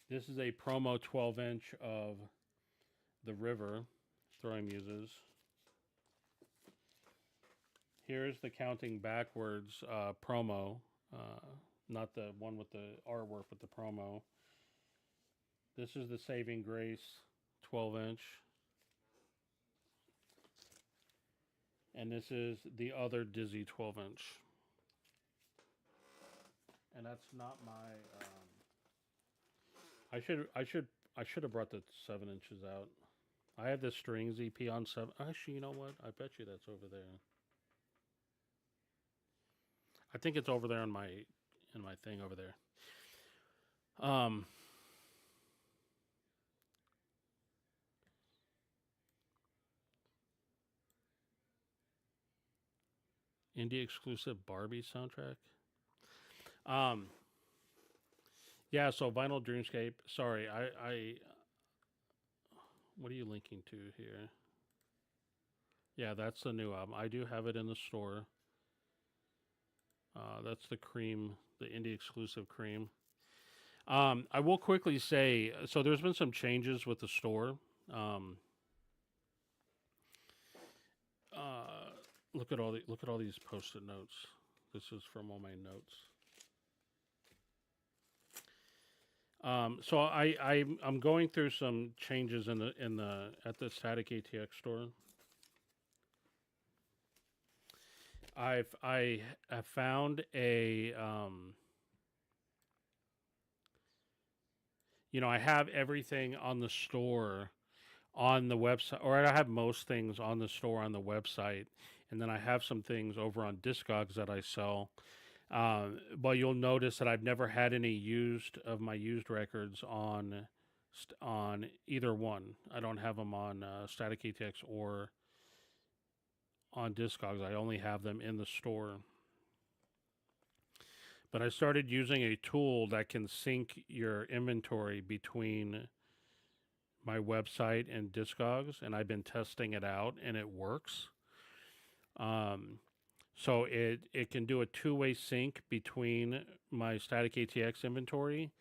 This is a promo 12-inch of The River, Throwing Muses. Here's the Counting Backwards promo. Not the one with the artwork, but the promo. This is the Saving Grace 12-inch. And this is the other Dizzy 12-inch. And that's not my I should have brought the 7 inches out. I have this Strings EP on 7. Actually, you know what? I bet you that's over there. I think it's over there in my thing over there. Indie exclusive Barbie soundtrack. Um, yeah. So Vinyl Dreamscape. Sorry, I. What are you linking to here? Yeah, that's the new album. I do have it in the store. That's the Cream, the indie exclusive Cream. I will quickly say, so there's been some changes with the store. Um, look at all these post-it notes. This is from all my notes. I'm going through some changes in the at the Static ATX store. I have found a I have everything on the store on the website, or I have most things on the store on the website, and then I have some things over on Discogs that I sell. But you'll notice that I've never had any used of my used records on either one. I don't have them on Static ATX or on Discogs. I only have them in the store. But I started using a tool that can sync your inventory between my website and Discogs, and I've been testing it out, and it works. Um, so it can do a two-way sync between my Static ATX inventory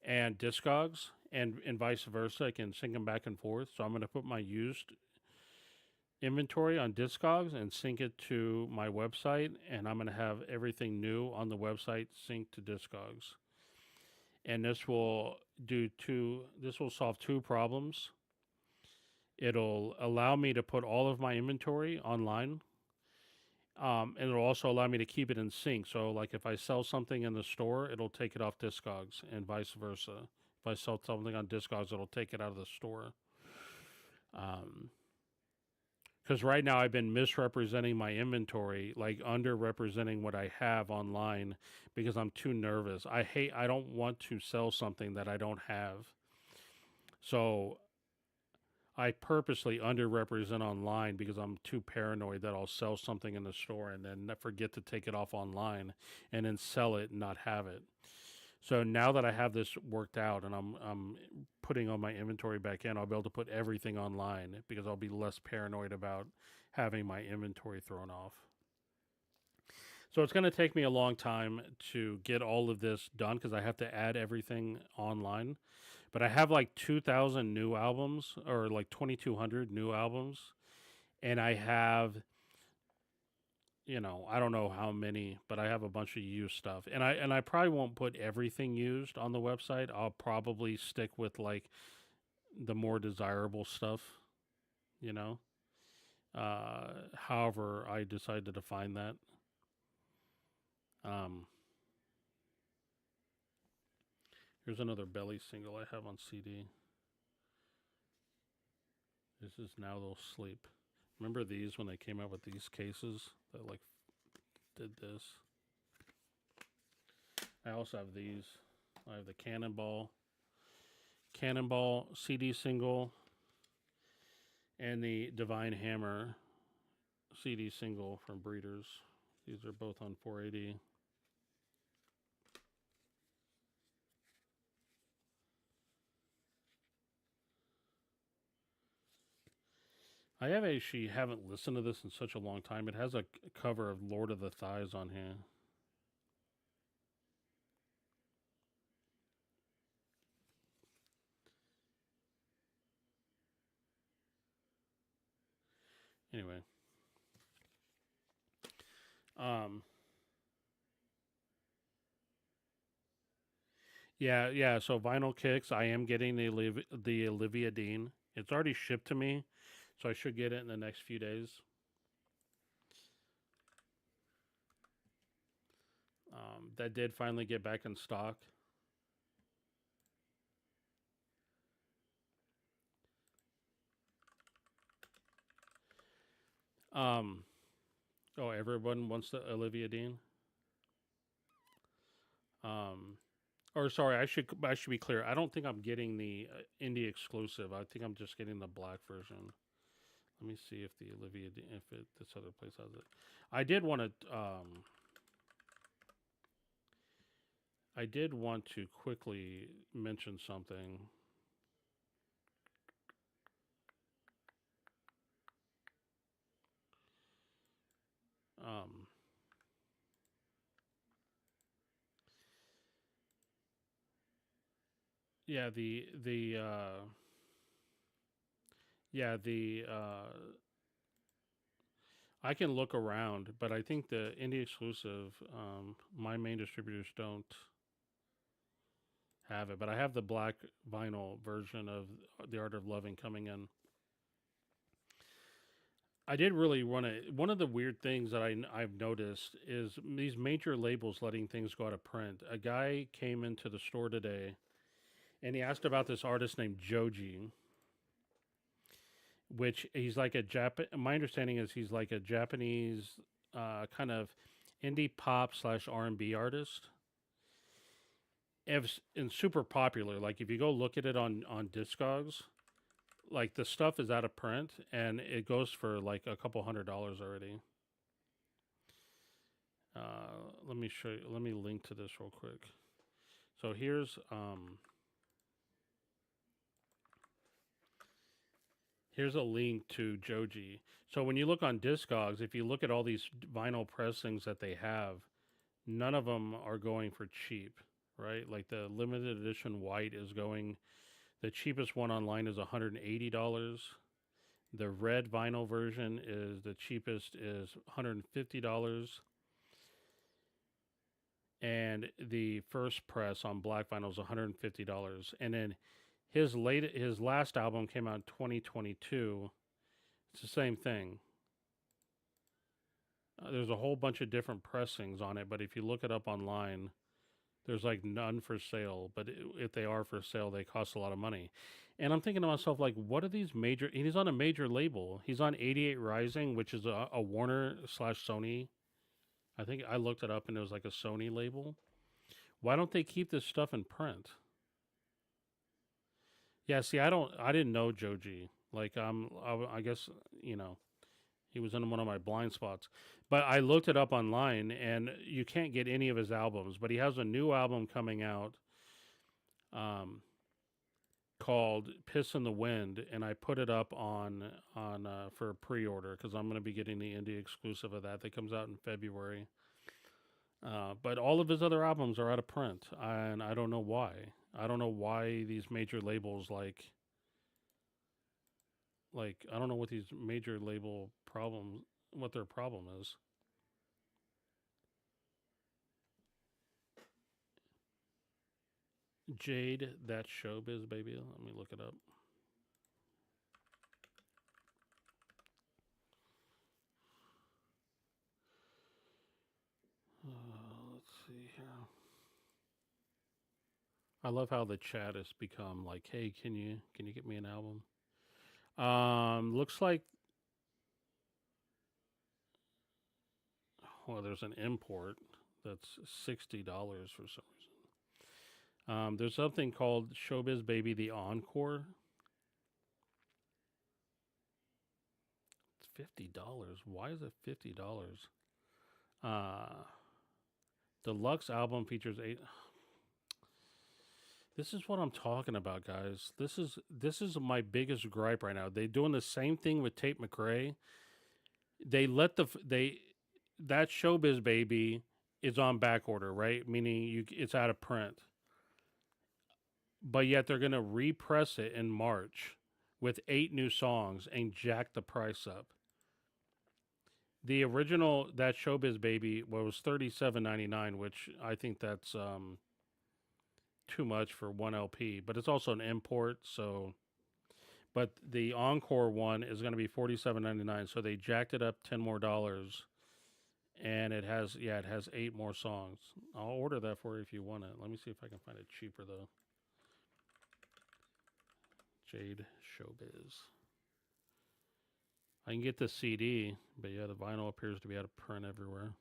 and Discogs, and vice versa. I can sync them back and forth. So I'm going to put my used inventory on Discogs and sync it to my website, and I'm going to have everything new on the website synced to Discogs. And this will solve two problems. It'll allow me to put all of my inventory online. And it'll also allow me to keep it in sync. So, like if I sell something in the store, it'll take it off Discogs, and vice versa. If I sell something on Discogs, it'll take it out of the store. Because right now I've been misrepresenting my inventory, like underrepresenting what I have online, because I'm too nervous. I don't want to sell something that I don't have. So I purposely underrepresent online because I'm too paranoid that I'll sell something in the store and then forget to take it off online and then sell it and not have it. So now that I have this worked out and I'm putting all my inventory back in, I'll be able to put everything online because I'll be less paranoid about having my inventory thrown off. So it's going to take me a long time to get all of this done because I have to add everything online. But I have like 2,000 new albums or like 2,200 new albums. And I have, I don't know how many, but I have a bunch of used stuff. And I probably won't put everything used on the website. I'll probably stick with like the more desirable stuff, you know. However, I decided to define that. Um, Here's another Belly single I have on CD. This is Now They'll Sleep. Remember these when they came out with these cases that like did this? I also have these. I have the Cannonball CD single, and the Divine Hammer CD single from Breeders. These are both on 480. I haven't listened to this in such a long time. It has a cover of Lord of the Thighs on here. Anyway. Um, yeah. So Vinyl Kicks, I am getting the Olivia Dean. It's already shipped to me, so I should get it in the next few days. That did finally get back in stock. Um, oh, everyone wants the Olivia Dean. Um, or sorry, I should be clear. I don't think I'm getting the indie exclusive. I think I'm just getting the black version. Let me see if the Olivia, if it, this other place has it. I did want to, I did want to quickly mention something. Um, yeah, I can look around, but I think the indie exclusive, my main distributors don't have it. But I have the black vinyl version of The Art of Loving coming in. I did really want to. One of the weird things that I've noticed is these major labels letting things go out of print. A guy came into the store today and he asked about this artist named Joji, which he's like a My understanding is he's like a Japanese kind of indie pop slash R&B artist. And super popular. Like if you go look at it on Discogs, like the stuff is out of print and it goes for like a couple $100 already. Let me show you. Let me link to this real quick. So here's a link to Joji. So when you look on Discogs, if you look at all these vinyl pressings that they have, none of them are going for cheap, right? Like the limited edition white is going. The cheapest one online is $180. The red vinyl version is the cheapest is $150. And the first press on black vinyl is $150. And then his last album came out in 2022. It's the same thing. There's a whole bunch of different pressings on it, but if you look it up online, there's like none for sale. But if they are for sale, they cost a lot of money. And I'm thinking to myself, like, what are these major? He's on a major label. He's on 88 Rising, which is a Warner slash Sony. I think I looked it up and it was like a Sony label. Why don't they keep this stuff in print? Yeah, see, I didn't know Joji. Like, I guess he was in one of my blind spots. But I looked it up online, and you can't get any of his albums. But he has a new album coming out, called "Piss in the Wind," and I put it up on for a pre-order because I'm going to be getting the indie exclusive of that. That comes out in February. But all of his other albums are out of print, and I don't know why. I don't know why these major labels like I don't know what these major label problems what their problem is. Jade, that showbiz baby. Let me look it up. Let's see here. I love how the chat has become like, "Hey, can you get me an album?" Looks like well, there's an import that's $60 for some reason. There's something called Showbiz Baby the Encore. It's $50. Why is it $50? Uh, Deluxe album features eight. This is what I'm talking about, guys. This is my biggest gripe right now. They doing the same thing with Tate McRae. They let they that Showbiz Baby is on back order, right? Meaning it's out of print. But yet they're going to repress it in March with 8 new songs and jack the price up. The original that Showbiz Baby was $37.99, which I think that's too much for one LP. But it's also an import, so. But the Encore one is going to be $47.99, so they jacked it up $10 more, and it has 8 more songs. I'll order that for you if you want it. Let me see if I can find it cheaper though. Jade Showbiz. I can get the CD, but yeah, the vinyl appears to be out of print everywhere.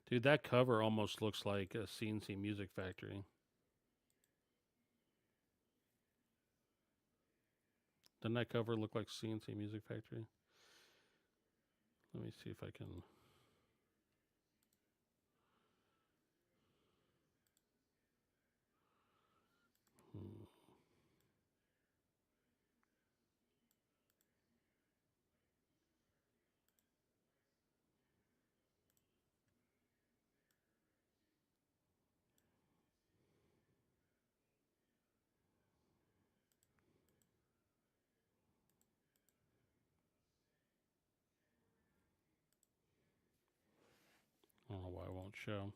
Dude, that cover almost looks like a CNC Music Factory. Doesn't that cover look like CNC Music Factory? Let me see if I can. Hmm. I don't know why it won't show.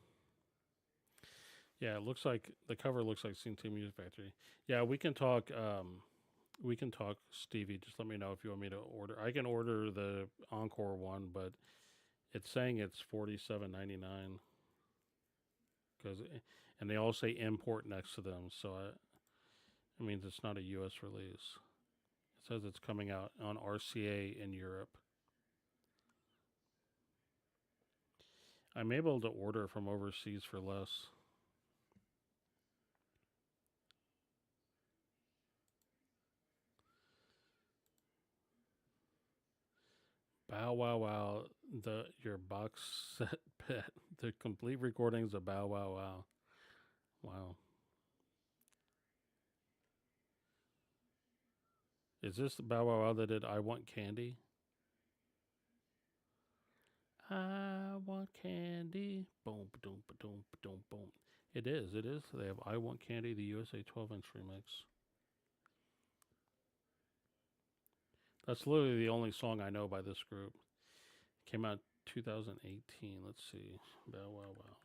Yeah, it looks like the cover looks like CNC Music Factory. Yeah, we can talk. We can talk, Stevie. Just let me know if you want me to order. I can order the Encore one, but it's saying it's $47.99 because, and they all say import next to them, so it means it's not a U.S. release. It says it's coming out on RCA in Europe. I'm able to order from overseas for less. Bow Wow Wow, the your box set pet, the complete recordings of Bow Wow Wow. Wow, is this the Bow Wow Wow that did "I Want Candy"? I want candy. Boom, boom, boom, boom, boom. It is. It is. They have "I Want Candy," the USA 12-inch remix. That's literally the only song I know by this group. Came out 2018. Let's see. Bow Wow Wow.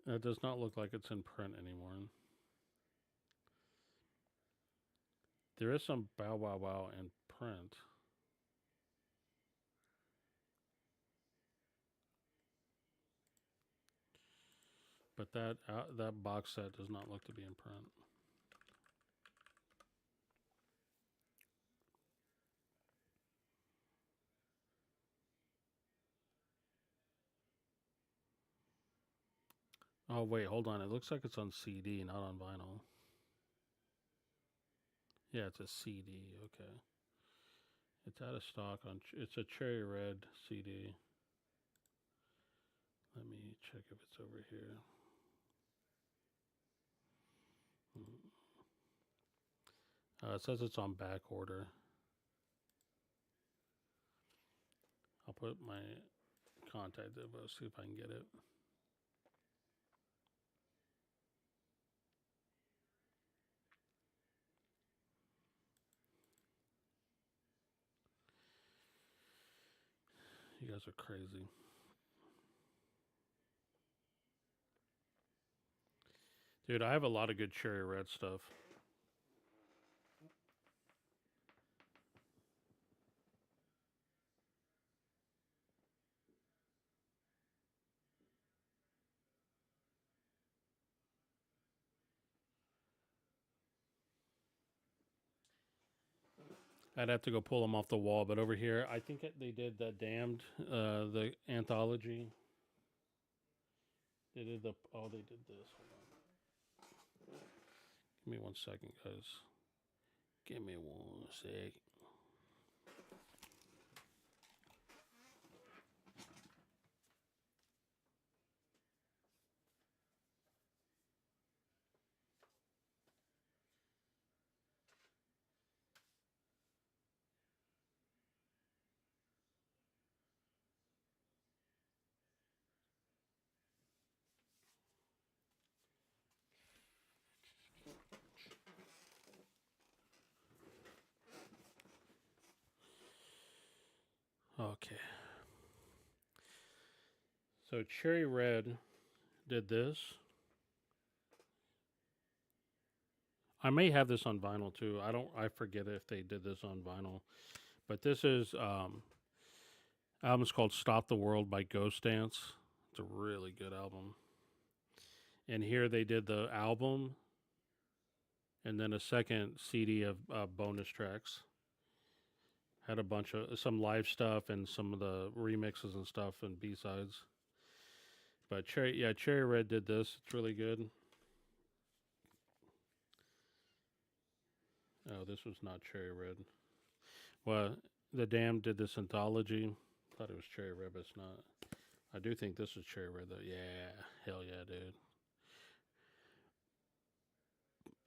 It does not look like it's in print anymore. There is some Bow Wow Wow in print. But that box set does not look to be in print. Oh wait, hold on. It looks like it's on CD, not on vinyl. Yeah, it's a CD. Okay, it's out of stock on. It's a cherry red CD. Let me check if it's over here. It says it's on back order. I'll put my contact info. See if I can get it. You guys are crazy. Dude, I have a lot of good cherry red stuff. I'd have to go pull them off the wall, but over here, I think they did the Damned, the anthology. They did the. Oh, they did this. Hold on. Give me 1 second, guys. Give me 1 sec. Okay. So Cherry Red did this. I may have this on vinyl too. I forget if they did this on vinyl. But this is album's called Stop the World by Ghost Dance. It's a really good album. And here they did the album and then a second CD of bonus tracks. Had a bunch of some live stuff and some of the remixes and stuff and B-sides. But Cherry Red did this. It's really good. Oh, this was not Cherry Red. Well, The Damned did this anthology. Thought it was Cherry Red, but it's not. I do think this is Cherry Red, though. Yeah, hell yeah, dude.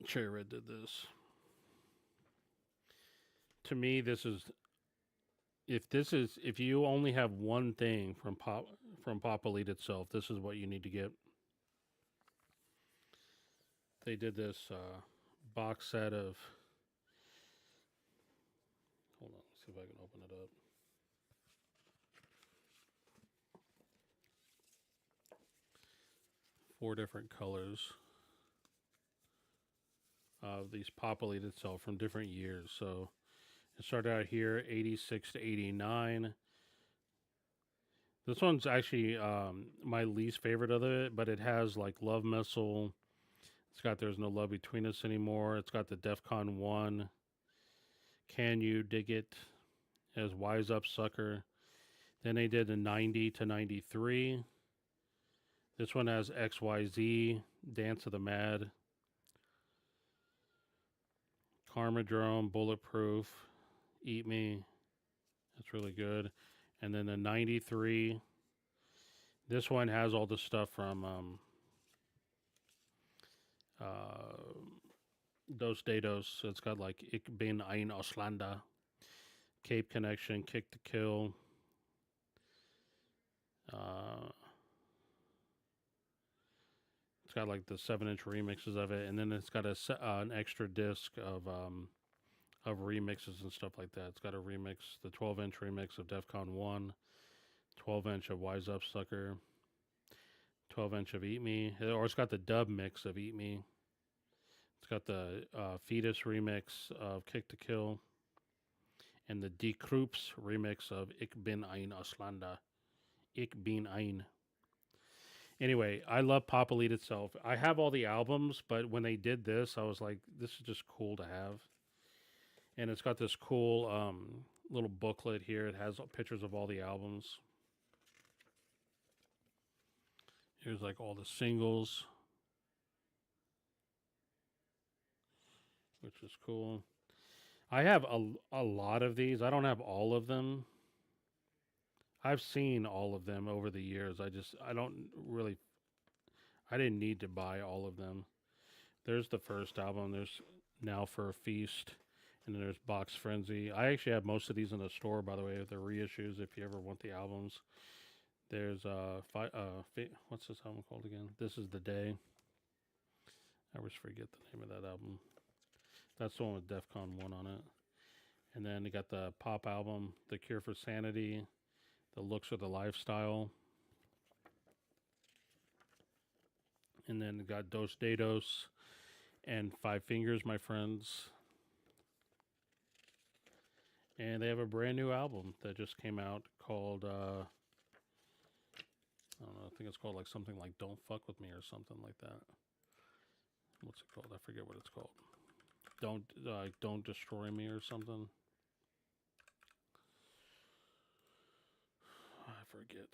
Cherry Red did this. To me, this is if you only have one thing from Pop Elite itself, this is what you need to get. They did this box set of. Hold on, let's see if I can open it up. Four different colors of these Pop Elite itself from different years. So it started out here 86 to 89. This one's actually my least favorite of it, but it has like Love Missile. It's got There's No Love Between Us Anymore. It's got the DEFCON 1. Can You Dig It? It has Wise Up Sucker. Then they did a 90 to 93. This one has XYZ, Dance of the Mad, Karmadrome, Bulletproof, Eat Me. That's really good. And then the 93. This one has all the stuff from Dos Dedos. So it's got like Ik Ben Ein Oslanda, Cape Connection, Kick to Kill. It's got like the 7-inch remixes of it, and then it's got an extra disc of remixes and stuff like that. It's got a remix, the 12-inch remix of DEFCON 1, 12-inch of Wise Up Sucker, 12-inch of Eat Me, or it's got the dub mix of Eat Me. It's got the Fetus remix of Kick to Kill, and the Die Krups remix of Ik Ben Ein Oslanda. Ik Ben Ein. Anyway, I love Pop Elite itself. I have all the albums, but when they did this, I was like, this is just cool to have. And it's got this cool little booklet here. It has pictures of all the albums. Here's like all the singles, which is cool. I have a lot of these. I don't have all of them. I've seen all of them over the years. I didn't need to buy all of them. There's the first album. There's Now for a Feast. And then there's Box Frenzy. I actually have most of these in the store, by the way. They're reissues if you ever want the albums. There's, what's this album called again? This Is the Day. I always forget the name of that album. That's the one with DEFCON 1 on it. And then you got the pop album, The Cure for Sanity, The Looks of the Lifestyle. And then you got Dos Dedos and Five Fingers, My Friends. And they have a brand new album that just came out called, I don't know, I think it's called like something like Don't Fuck With Me or something like that. What's it called? I forget what it's called. Don't Destroy Me or something. I forget.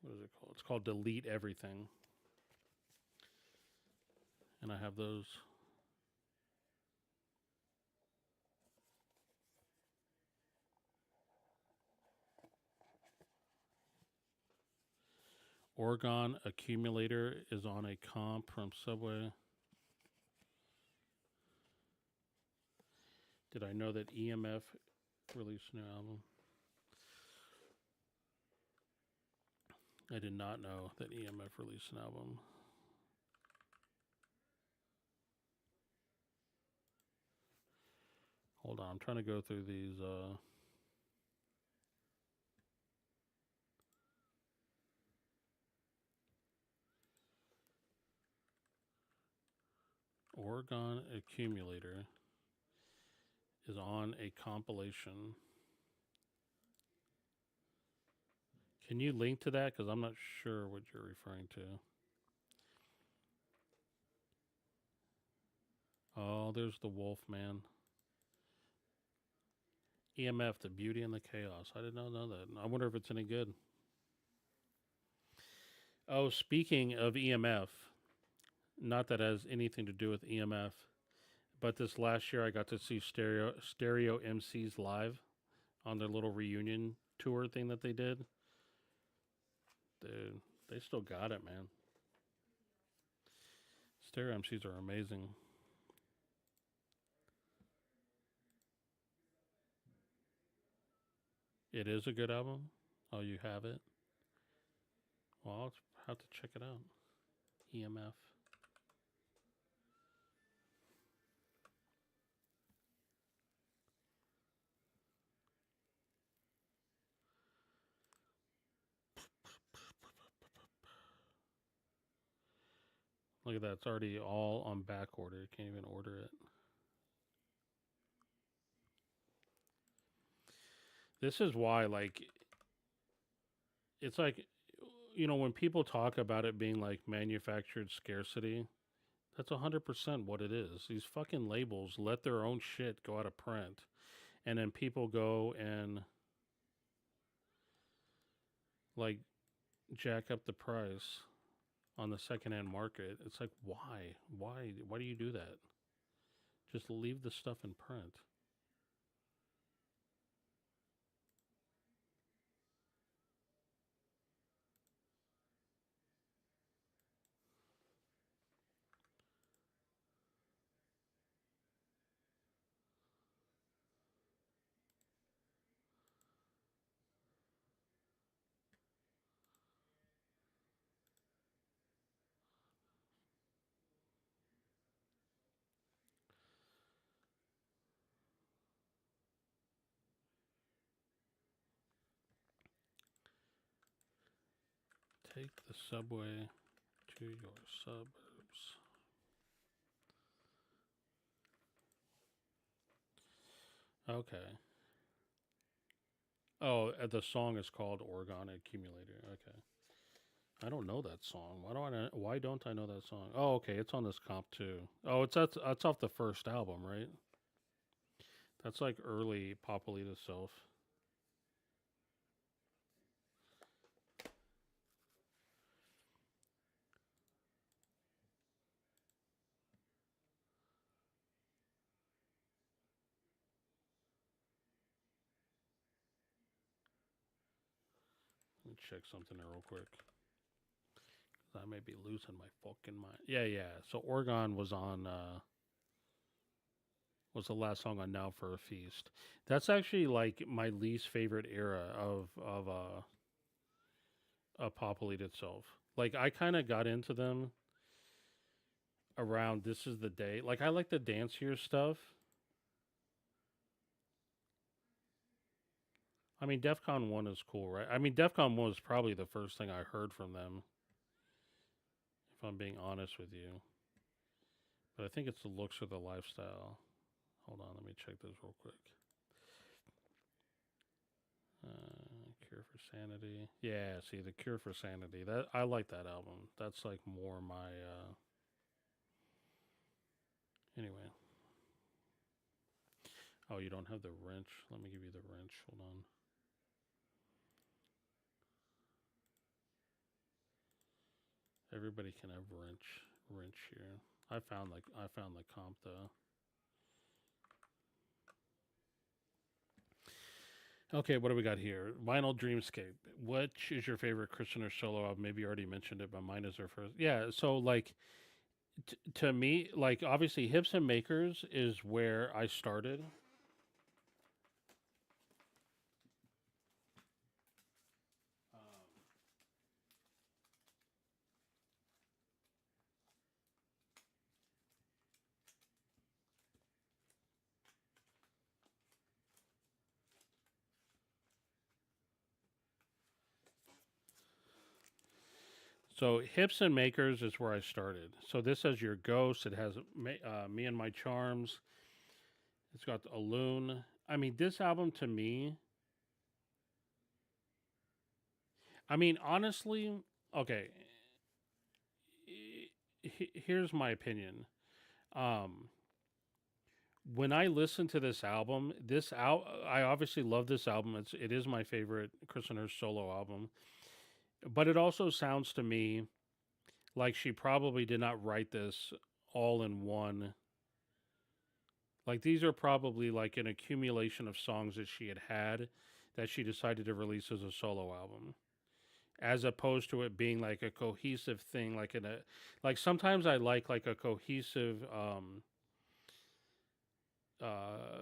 What is it called? It's called Delete Everything. And I have those. Oregon Accumulator is on a comp from Subway. Did I know that EMF released a new album? I did not know that EMF released an album. Hold on, I'm trying to go through these. Oregon Accumulator is on a compilation. Can you link to that? Because I'm not sure what you're referring to. Oh, there's the Wolf Man. EMF, the beauty and the chaos. I did not know that. I wonder if it's any good. Oh, speaking of EMF, not that it has anything to do with EMF, but this last year I got to see Stereo MCs live on their little reunion tour thing that they did. Dude, they still got it, man. Stereo MCs are amazing. It is a good album. Oh, you have it? Well, I'll have to check it out. EMF. Look at that. It's already all on back order. You can't even order it. This is why, like, it's like, when people talk about it being like manufactured scarcity, that's 100% what it is. These fucking labels let their own shit go out of print. And then people go and, like, jack up the price on the secondhand market. It's like, why? Why do you do that? Just leave the stuff in print. Take the subway to your suburbs. Okay. Oh, the song is called Oregon Accumulator. Okay. I don't know that song. Why don't I know that song? Oh, okay, it's on this comp too. Oh, that's off the first album, right? That's like early Papolita Self. Let me check something real quick. I may be losing my fucking mind. Yeah, yeah. So Oregon was the last song on Now for a Feast. That's actually like my least favorite era of Pop Elite itself. Like I kind of got into them around This Is the Day. Like I like the dancier stuff. I mean, DEFCON 1 is cool, right? I mean, DEFCON 1 was probably the first thing I heard from them, if I'm being honest with you. But I think it's the looks or the lifestyle. Hold on, let me check this real quick. Cure for Sanity. Yeah, see, the Cure for Sanity. That I like that album. That's like more my. Anyway. Oh, you don't have the wrench. Let me give you the wrench. Hold on. Everybody can have wrench here. I found the comp though. Okay, what do we got here? Vinyl Dreamscape. Which is your favorite Christian or solo album? Maybe you already mentioned it, but mine is their first. Yeah, so like to me, like obviously Hips and Makers is where I started. So Hips and Makers is where I started. So this has your Ghost. It has Me and My Charms. It's got a loon. I mean, this album to me, I mean, honestly, okay. Here's my opinion. Um, when I listen to this album, I obviously love this album. It is my favorite Kristen Hurst solo album, but it also sounds to me like she probably did not write this all in one. Like these are probably like an accumulation of songs that she had that she decided to release as a solo album, as opposed to it being like a cohesive thing. Like sometimes I like a cohesive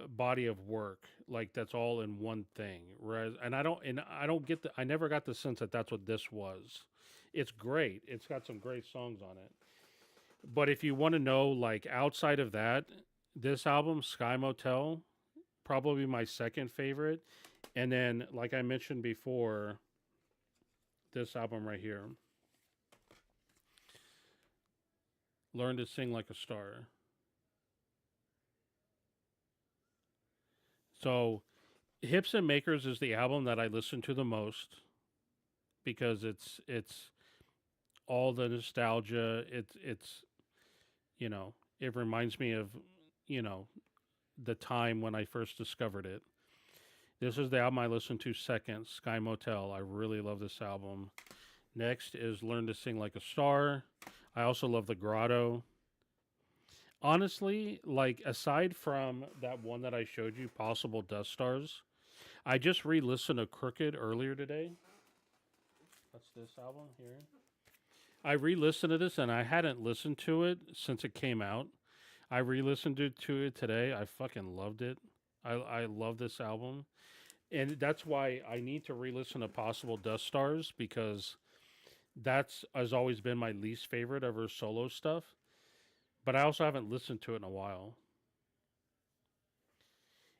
body of work, like that's all in one thing. Whereas, and I don't get I never got the sense that that's what this was. It's great. It's got some great songs on it. But if you want to know, like outside of that, this album, Sky Motel, probably my second favorite. And then, like I mentioned before, this album right here, Learn to Sing Like a Star. So, Hips and Makers is the album that I listen to the most because it's all the nostalgia. It's it reminds me of you know the time when I first discovered it. This is the album I listened to second, Sky Motel. I really love this album. Next is Learn to Sing Like a Star. I also love The Grotto. Honestly, like aside from that one that I showed you, Possible Dust Stars, I just re-listened to Crooked earlier today. That's this album here. I re-listened to this and I hadn't listened to it since it came out. I re-listened to it today. I fucking loved it. I love this album, and that's why I need to re-listen to Possible Dust Stars because that's has always been my least favorite of her solo stuff. But I also haven't listened to it in a while,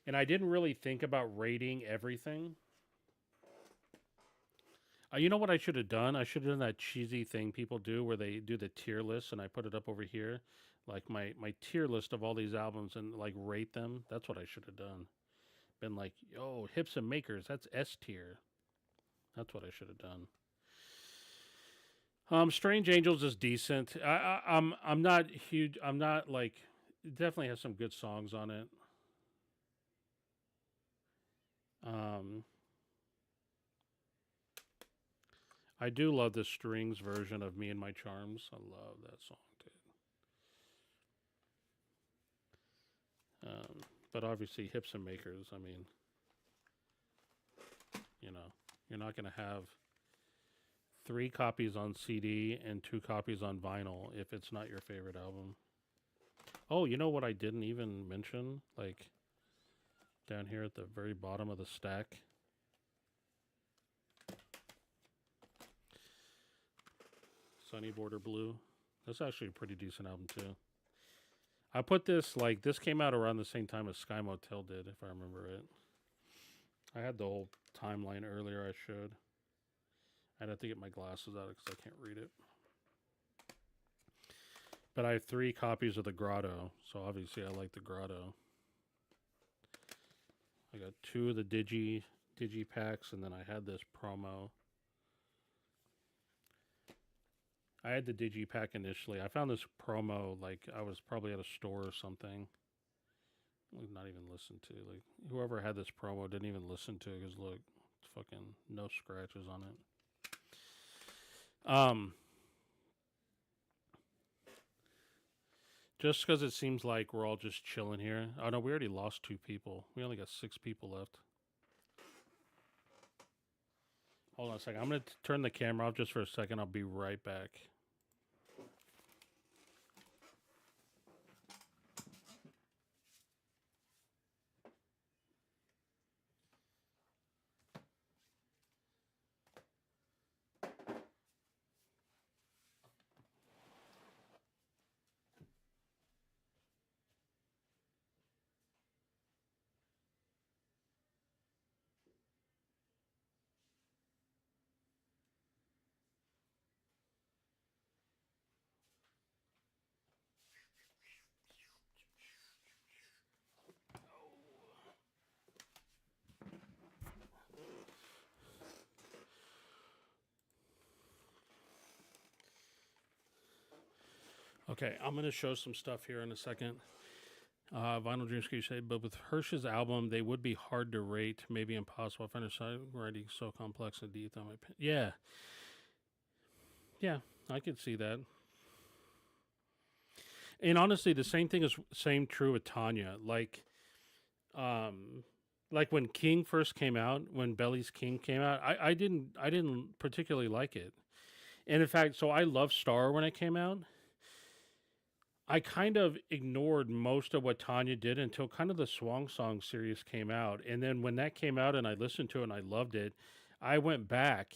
and I didn't really think about rating everything. You know what I should have done? I should have done that cheesy thing people do where they do the tier list, and I put it up over here, like my tier list of all these albums, and like rate them. That's what I should have done. Been like, yo, Hips and Makers, that's S tier. That's what I should have done. Strange Angels is decent. I'm not huge. I'm not like. It definitely has some good songs on it. Um, I do love the strings version of Me and My Charms. I love that song too. But obviously, Hips and Makers. I mean, you know, you're not gonna have 3 copies on CD and 2 copies on vinyl if it's not your favorite album. Oh, you know what I didn't even mention? Like down here at the very bottom of the stack. Sunny Border Blue. That's actually a pretty decent album too. I put this like this came out around the same time as Sky Motel did, if I remember it. I had the whole timeline earlier. I should. I'd have to get my glasses out because I can't read it. But I have 3 copies of the Grotto, so obviously I like the Grotto. I got 2 of the Digi packs, and then I had this promo. I had the Digi pack initially. I found this promo like I was probably at a store or something. Not even listen to like whoever had this promo didn't even listen to it because look, it's fucking no scratches on it. Just because it seems like we're all just chilling here. Oh no, we already lost 2 people. We only got 6 people left. Hold on a second. I'm gonna turn the camera off just for a second. I'll be right back. Okay, I'm going to show some stuff here in a second. Vinyl Dreams Crusade, but with Hirsch's album, they would be hard to rate, maybe impossible. I find writing so complex and deep. Yeah, yeah, I could see that. And honestly, the same thing is same true with Tanya. Um, like when King first came out, when Belly's King came out, I didn't particularly like it. And in fact, so I loved Star when it came out. I kind of ignored most of what Tanya did until kind of the Swan Song series came out. And then when that came out and I listened to it and I loved it, I went back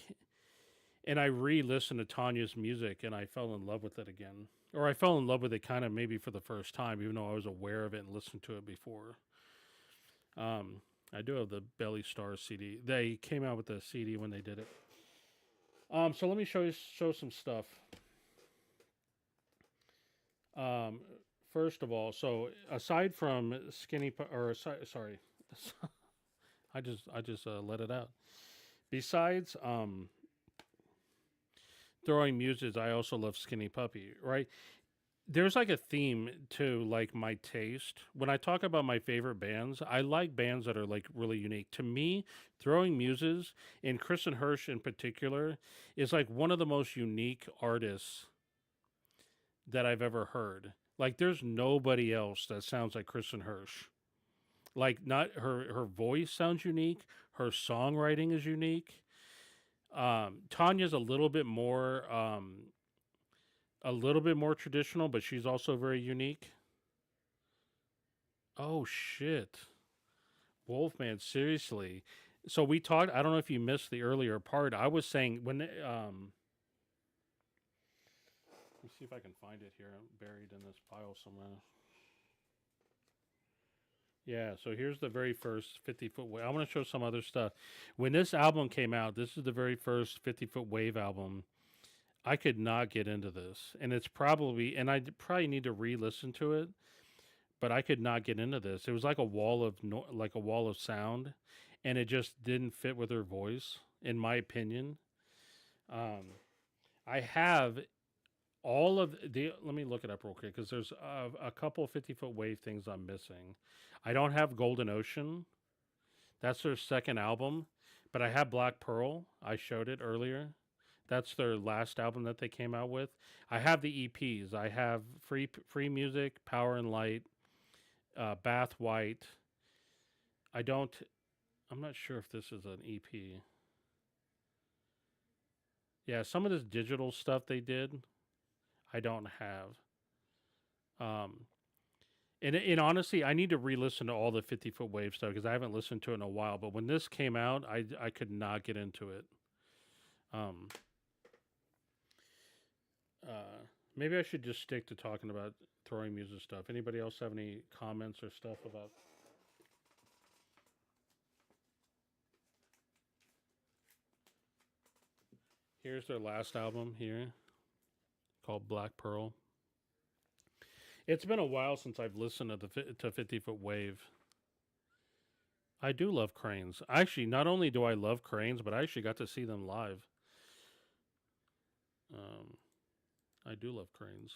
and I re listened to Tanya's music and I fell in love with it again. Or I fell in love with it kind of maybe for the first time, even though I was aware of it and listened to it before. Um, I do have the Belly Stars CD. They came out with the CD when they did it. So let me show some stuff. Um, First of all, so aside from sorry, I just let it out. Besides throwing muses, I also love Skinny Puppy. Right? There's like a theme to like my taste. When I talk about my favorite bands, I like bands that are like really unique. To me, Throwing Muses and Kristen Hirsch in particular is like one of the most unique artists that I've ever heard. Like there's nobody else that sounds like Kristen Hirsch. Like not her voice sounds unique, her songwriting is unique. Tanya's a little bit more traditional, but she's also very unique. Oh shit. Wolfman, seriously. So we talked, I don't know if you missed the earlier part. I was saying let me see if I can find it here. I'm buried in this pile somewhere. Yeah, so here's the very first 50-foot wave. I want to show some other stuff. When this album came out, this is the very first 50-foot wave album. I could not get into this. And it's probably, and I probably need to re-listen to it, but I could not get into this. It was like a wall of like a wall of sound, and it just didn't fit with her voice, in my opinion. Um, I have all of the. Let me look it up real quick because there's a couple 50-foot wave things I'm missing. I don't have Golden Ocean. That's their second album, but I have Black Pearl. I showed it earlier. That's their last album that they came out with. I have the EPs. I have Free Music, Power and Light, Bath White. I don't. I'm not sure if this is an EP. Yeah, some of this digital stuff they did, I don't have. Um, and honestly, I need to re-listen to all the 50-foot wave stuff because I haven't listened to it in a while. But when this came out, I could not get into it. Um, Maybe I should just stick to talking about Throwing Music stuff. Anybody else have any comments or stuff about? Here's their last album here called Black Pearl. It's been a while since I've listened to to 50-foot wave. I do love Cranes. Actually, not only do I love Cranes, but I actually got to see them live. Um, I do love Cranes.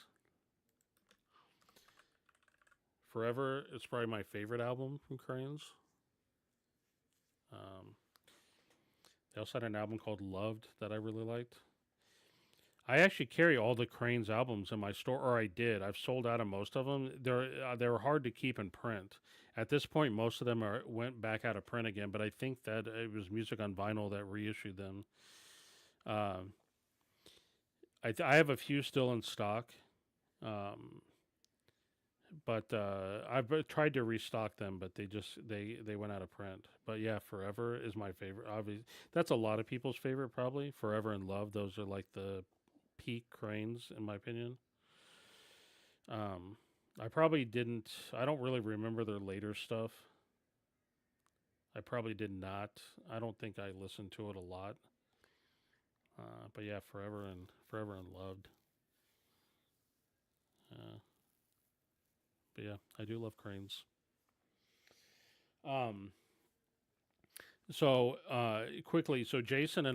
Forever is probably my favorite album from Cranes. Um, they also had an album called Loved that I really liked. I actually carry all the Cranes albums in my store, or I did. I've sold out of most of them. They're hard to keep in print. At this point, most of them went back out of print again. But I think that it was Music on Vinyl that reissued them. Um, I have a few still in stock, um, but I've tried to restock them, but they went out of print. But yeah, Forever is my favorite. Obviously, that's a lot of people's favorite, probably. Forever and Love. Those are like the peak Cranes, in my opinion. Um, I probably didn't. I don't really remember their later stuff. I probably did not. I don't think I listened to it a lot. But yeah, Forever and Loved. Uh, but yeah, I do love Cranes. Um, quickly, so Jason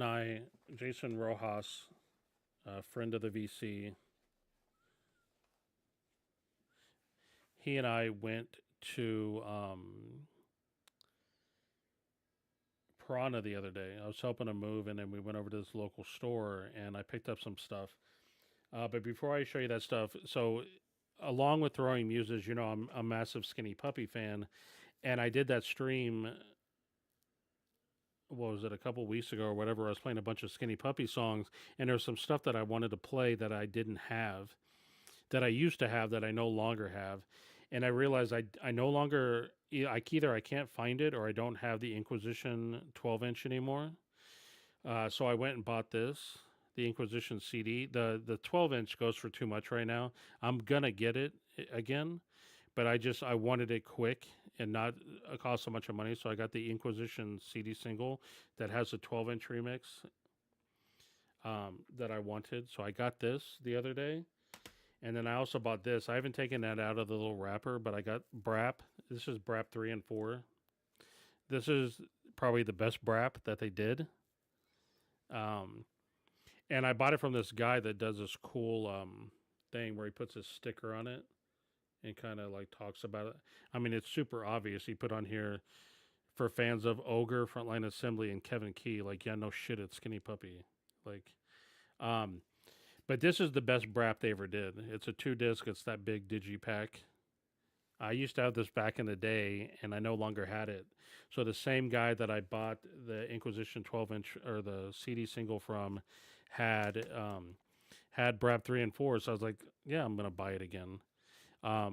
Rojas, friend of the VC, he and I went to Piranha the other day. I was helping him move, and then we went over to this local store, and I picked up some stuff. But before I show you that stuff, so along with throwing muses, you know, I'm a massive Skinny Puppy fan, and I did that stream. What was it, a couple weeks ago or whatever? I was playing a bunch of Skinny Puppy songs, and there's some stuff that I wanted to play that I didn't have, that I used to have that I no longer have, and I realized I no longer either I can't find it or I don't have the Inquisition 12-inch anymore. So I went and bought this, the Inquisition CD. The 12-inch goes for too much right now. I'm gonna get it again, but I wanted it quick and not cost so much of money. So I got the Inquisition CD single that has a 12-inch remix that I wanted. So I got this the other day. And then I also bought this. I haven't taken that out of the little wrapper, but I got Brap. This is Brap 3 and 4. This is probably the best Brap that they did. And I bought it from this guy that does this cool thing where he puts his sticker on it and kind of like talks about it. I mean, it's super obvious. He put on here for fans of Ogre, Frontline Assembly, and Kevin Key. Like, yeah, no shit, it's Skinny Puppy. Like, but this is the best Brap they ever did. It's a 2-disc. It's that big digipack. I used to have this back in the day, and I no longer had it. So the same guy that I bought the Inquisition 12-inch or the CD single from had Brap 3 and 4. So I was like, yeah, I'm gonna buy it again. I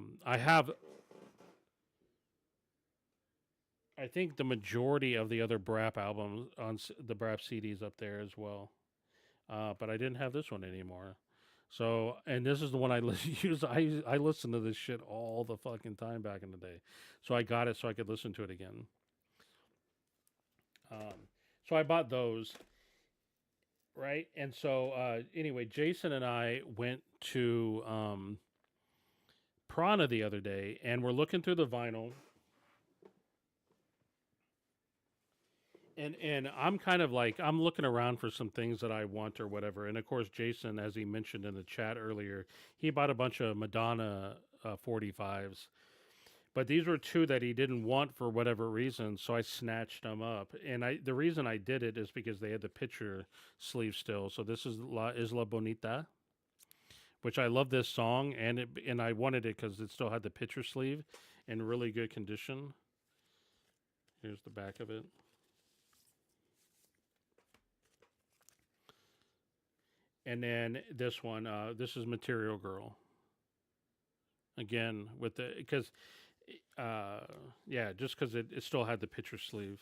think the majority of the other Brap albums on the Brap CDs up there as well. But I didn't have this one anymore. So, and this is the one I use. I listened to this shit all the fucking time back in the day. So I got it so I could listen to it again. So I bought those, right? And so anyway, Jason and I went to Prana the other day, and we're looking through the vinyl. And I'm kind of like, I'm looking around for some things that I want or whatever. And of course, Jason, as he mentioned in the chat earlier, he bought a bunch of Madonna 45s. But these were two that he didn't want for whatever reason, so I snatched them up. And the reason I did it is because they had the picture sleeve still. So this is La Isla Bonita, which I love this song, and I wanted it because it still had the picture sleeve in really good condition. Here's the back of it. And then this one, this is Material Girl. Again, with the, because, yeah, just because it still had the picture sleeve.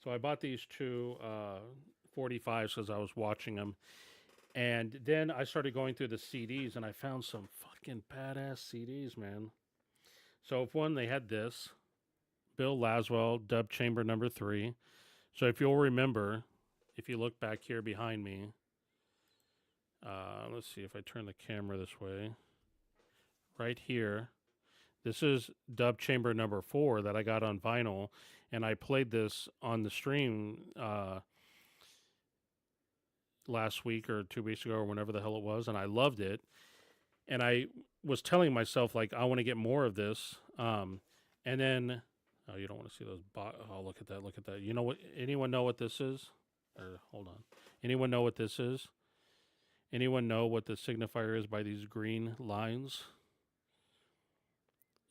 So I bought these two 45s because I was watching them. And then I started going through the CDs and I found some fucking badass CDs, man. So if one, they had this, Bill Laswell, Dub Chamber number 3. So if you'll remember, if you look back here behind me, let's see if I turn the camera this way. Right here, this is Dub Chamber number 4 that I got on vinyl, and I played this on the stream last week or 2 weeks ago or whenever the hell it was, and I loved it. And I was telling myself, like, I want to get more of this. And then, oh, you don't want to see those. Oh, look at that. Look at that. You know what? Anyone know what this is? Or hold on. Anyone know what this is? Anyone know what the signifier is by these green lines?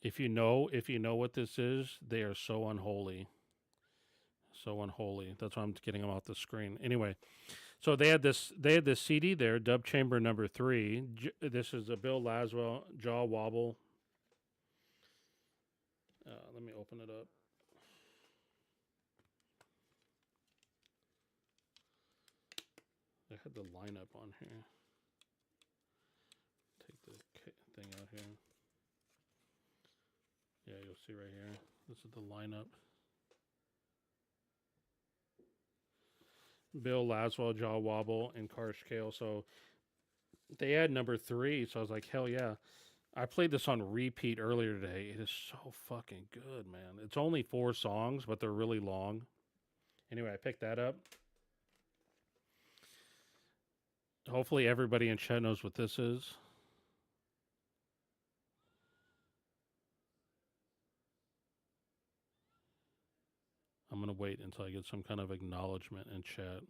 If you know what this is, they are so unholy. So unholy. That's why I'm getting them off the screen. Anyway, so they had this CD there, Dub Chamber number 3. This is a Bill Laswell, Jaw Wobble. Let me open it up. They had the lineup on here. Take the thing out here. Yeah, you'll see right here. This is the lineup. Bill Laswell, Jaw Wobble, and Karsh Kale. So they had number 3. So I was like, hell yeah. I played this on repeat earlier today. It is so fucking good, man. It's only 4 songs, but they're really long. Anyway, I picked that up. Hopefully everybody in chat knows what this is. I'm going to wait until I get some kind of acknowledgement in chat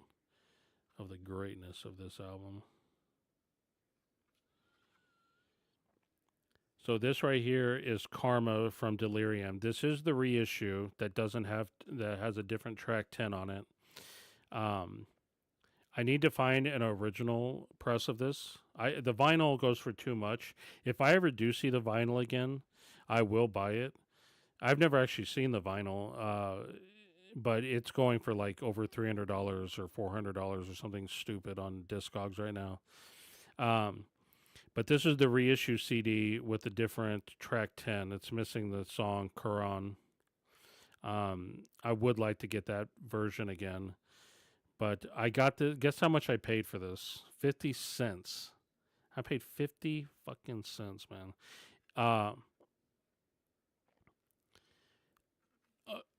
of the greatness of this album. So this right here is Karma from Delirium. This is the reissue that has a different track 10 on it. I need to find an original press of this. The vinyl goes for too much. If I ever do see the vinyl again, I will buy it. I've never actually seen the vinyl, but it's going for like over $300 or $400 or something stupid on Discogs right now. But this is the reissue CD with the different track 10. It's missing the song Quran. I would like to get that version again. But I got the. Guess how much I paid for this? 50 cents. I paid 50 fucking cents, man.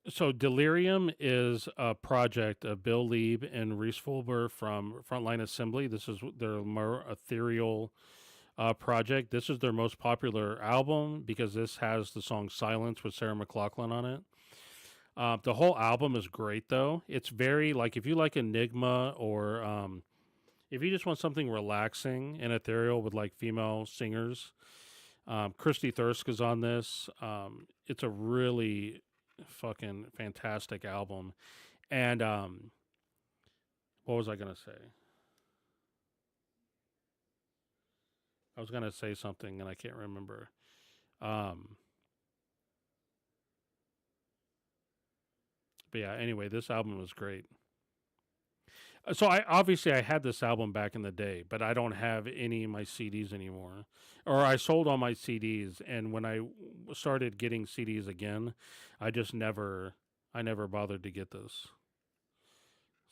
So Delirium is a project of Bill Lieb and Reese Fulber from Frontline Assembly. This is their more ethereal project. This is their most popular album because this has the song Silence with Sarah McLachlan on it. The whole album is great, though. It's very, like, if you like Enigma or if you just want something relaxing and ethereal with, like, female singers, Christy Thirsk is on this. It's a really fucking fantastic album. And what was I going to say? I was going to say something and I can't remember. But yeah, anyway, this album was great. So I had this album back in the day, but I don't have any of my CDs anymore. Or I sold all my CDs, and when I started getting CDs again, I never bothered to get this.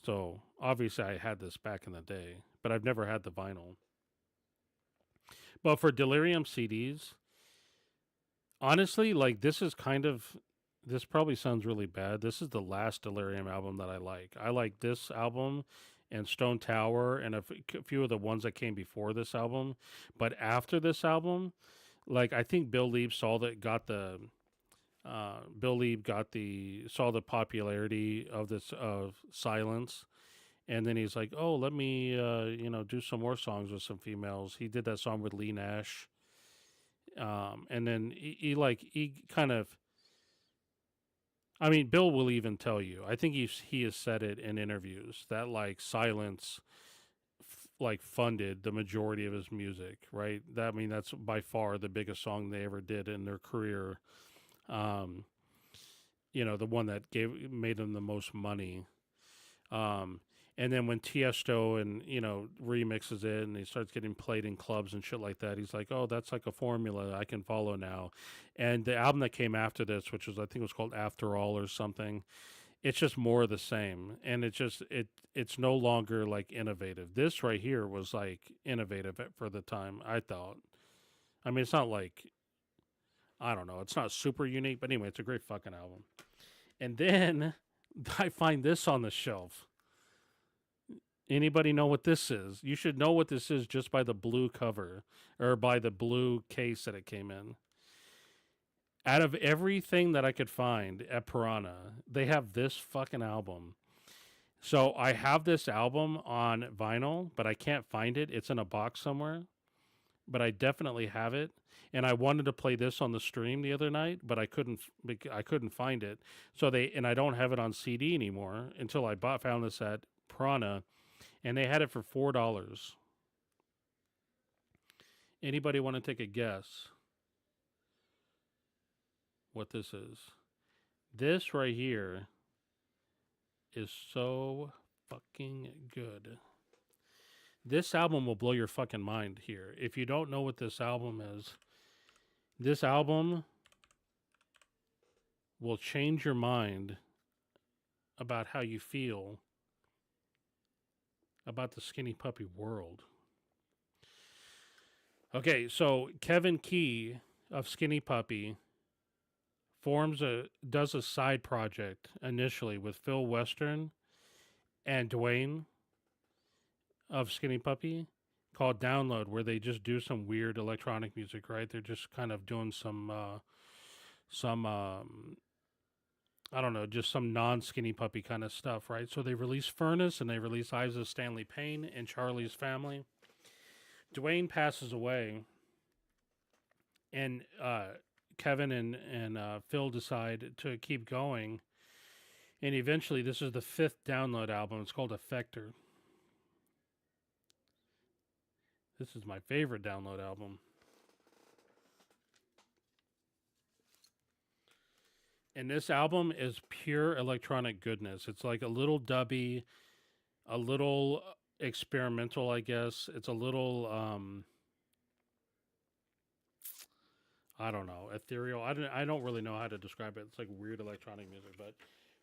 So obviously I had this back in the day, but I've never had the vinyl. But for Delirium CDs, honestly, like this probably sounds really bad. This is the last Delirium album that I like. I like this album and Stone Tower and a few of the ones that came before this album. But after this album, like I think Bill Lieb saw the popularity of this of Silence, and then he's like, oh, let me do some more songs with some females. He did that song with Lee Nash, and then he kind of. I mean, Bill will even tell you. I think he has said it in interviews that like Silence, like funded the majority of his music. Right? That's by far the biggest song they ever did in their career. The one that made them the most money. And then when Tiesto and remixes it and he starts getting played in clubs and shit like that, he's like, "Oh, that's like a formula I can follow now." And the album that came after this, which was I think it was called After All or something, it's just more of the same, and it's no longer like innovative. This right here was like innovative for the time, I thought. I mean, it's not like I don't know, it's not super unique, but anyway, it's a great fucking album. And then I find this on the shelf. Anybody know what this is? You should know what this is just by the blue cover or by the blue case that it came in. Out of everything that I could find at Piranha, they have this fucking album. So I have this album on vinyl, but I can't find it. It's in a box somewhere, but I definitely have it. And I wanted to play this on the stream the other night, but I couldn't find it. And I don't have it on CD anymore until I found this at Piranha. And they had it for $4. Anybody want to take a guess what this is? This right here is so fucking good. This album will blow your fucking mind here. If you don't know what this album is, this album will change your mind about how you feel about the Skinny Puppy world. Okay, so Kevin Key of Skinny Puppy does a side project initially with Phil Western and Dwayne of Skinny Puppy called Download, where they just do some weird electronic music, right? They're just kind of doing some I don't know, just some non-skinny puppy kind of stuff, right? So they released Furnace and they released Eyes of Stanley Payne and Charlie's Family. Dwayne passes away, and Kevin and Phil decide to keep going. And eventually, this is the fifth download album. It's called Effector. This is my favorite download album. And this album is pure electronic goodness. It's like a little dubby, a little experimental, I guess. It's a little I don't know, ethereal. I don't really know how to describe it. It's like weird electronic music, but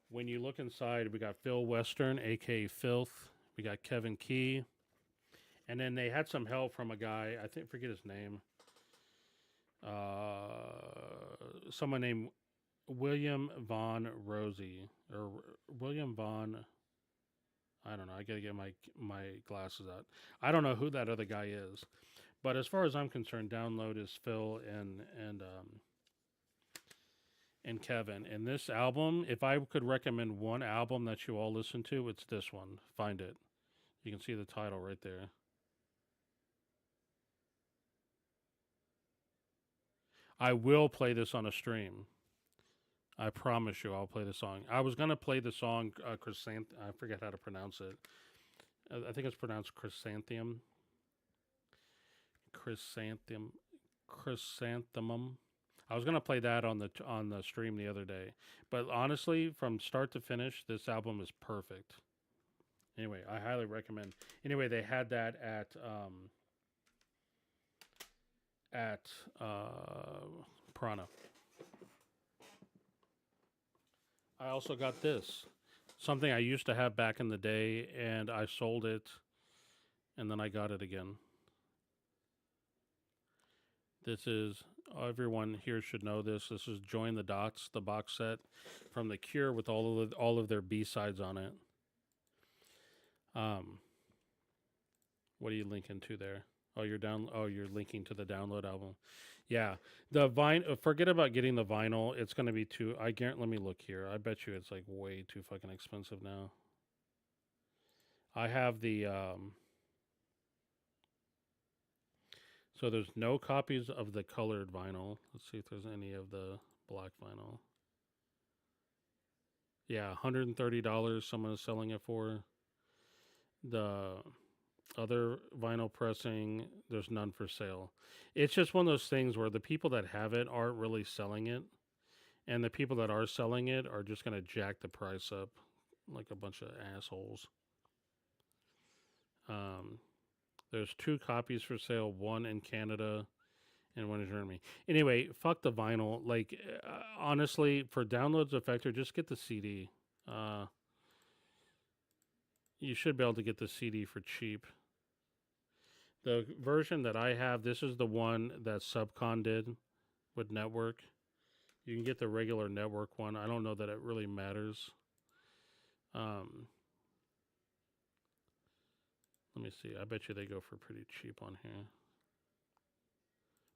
when you look inside, we got Phil Western, aka Filth. We got Kevin Key, and then they had some help from a guy. I think forget his name. Someone named William Von Rosie or William Von. I don't know. I gotta get my glasses out. I don't know who that other guy is, but as far as I'm concerned, Download is Phil and Kevin. And this album, if I could recommend one album that you all listen to, it's this one. Find it. You can see the title right there. I will play this on a stream. I promise you, I'll play the song. I was gonna play the song I forget how to pronounce it. I think it's pronounced Chrysanthemum. Chrysanthemum. Chrysanthemum. I was gonna play that on the stream the other day, but honestly, from start to finish, this album is perfect. Anyway, I highly recommend. Anyway, they had that at Prana. I also got this, something I used to have back in the day, and I sold it, and then I got it again. This is everyone here should know this. This is Join the Dots, the box set from The Cure with all of their B sides on it. Um, what are you linking to there? Oh, you're down. Oh, you're linking to the download album. Yeah, the vinyl. Forget about getting the vinyl. It's going to be too. I guarantee. Let me look here. I bet you it's like way too fucking expensive now. I have the. So there's no copies of the colored vinyl. Let's see if there's any of the black vinyl. Yeah, $130. Someone is selling it for. The other vinyl pressing, there's none for sale. It's just one of those things where the people that have it aren't really selling it, and the people that are selling it are just going to jack the price up like a bunch of assholes. Um, there's two copies for sale, one in Canada and one in Germany. Anyway, fuck the vinyl. Like, honestly, for downloads Effector, just get the CD. Uh, you should be able to get the CD for cheap. The version that I have, this is the one that Subcon did with Network. You can get the regular Network one. I don't know that it really matters. Um, let me see. I bet you they go for pretty cheap on here.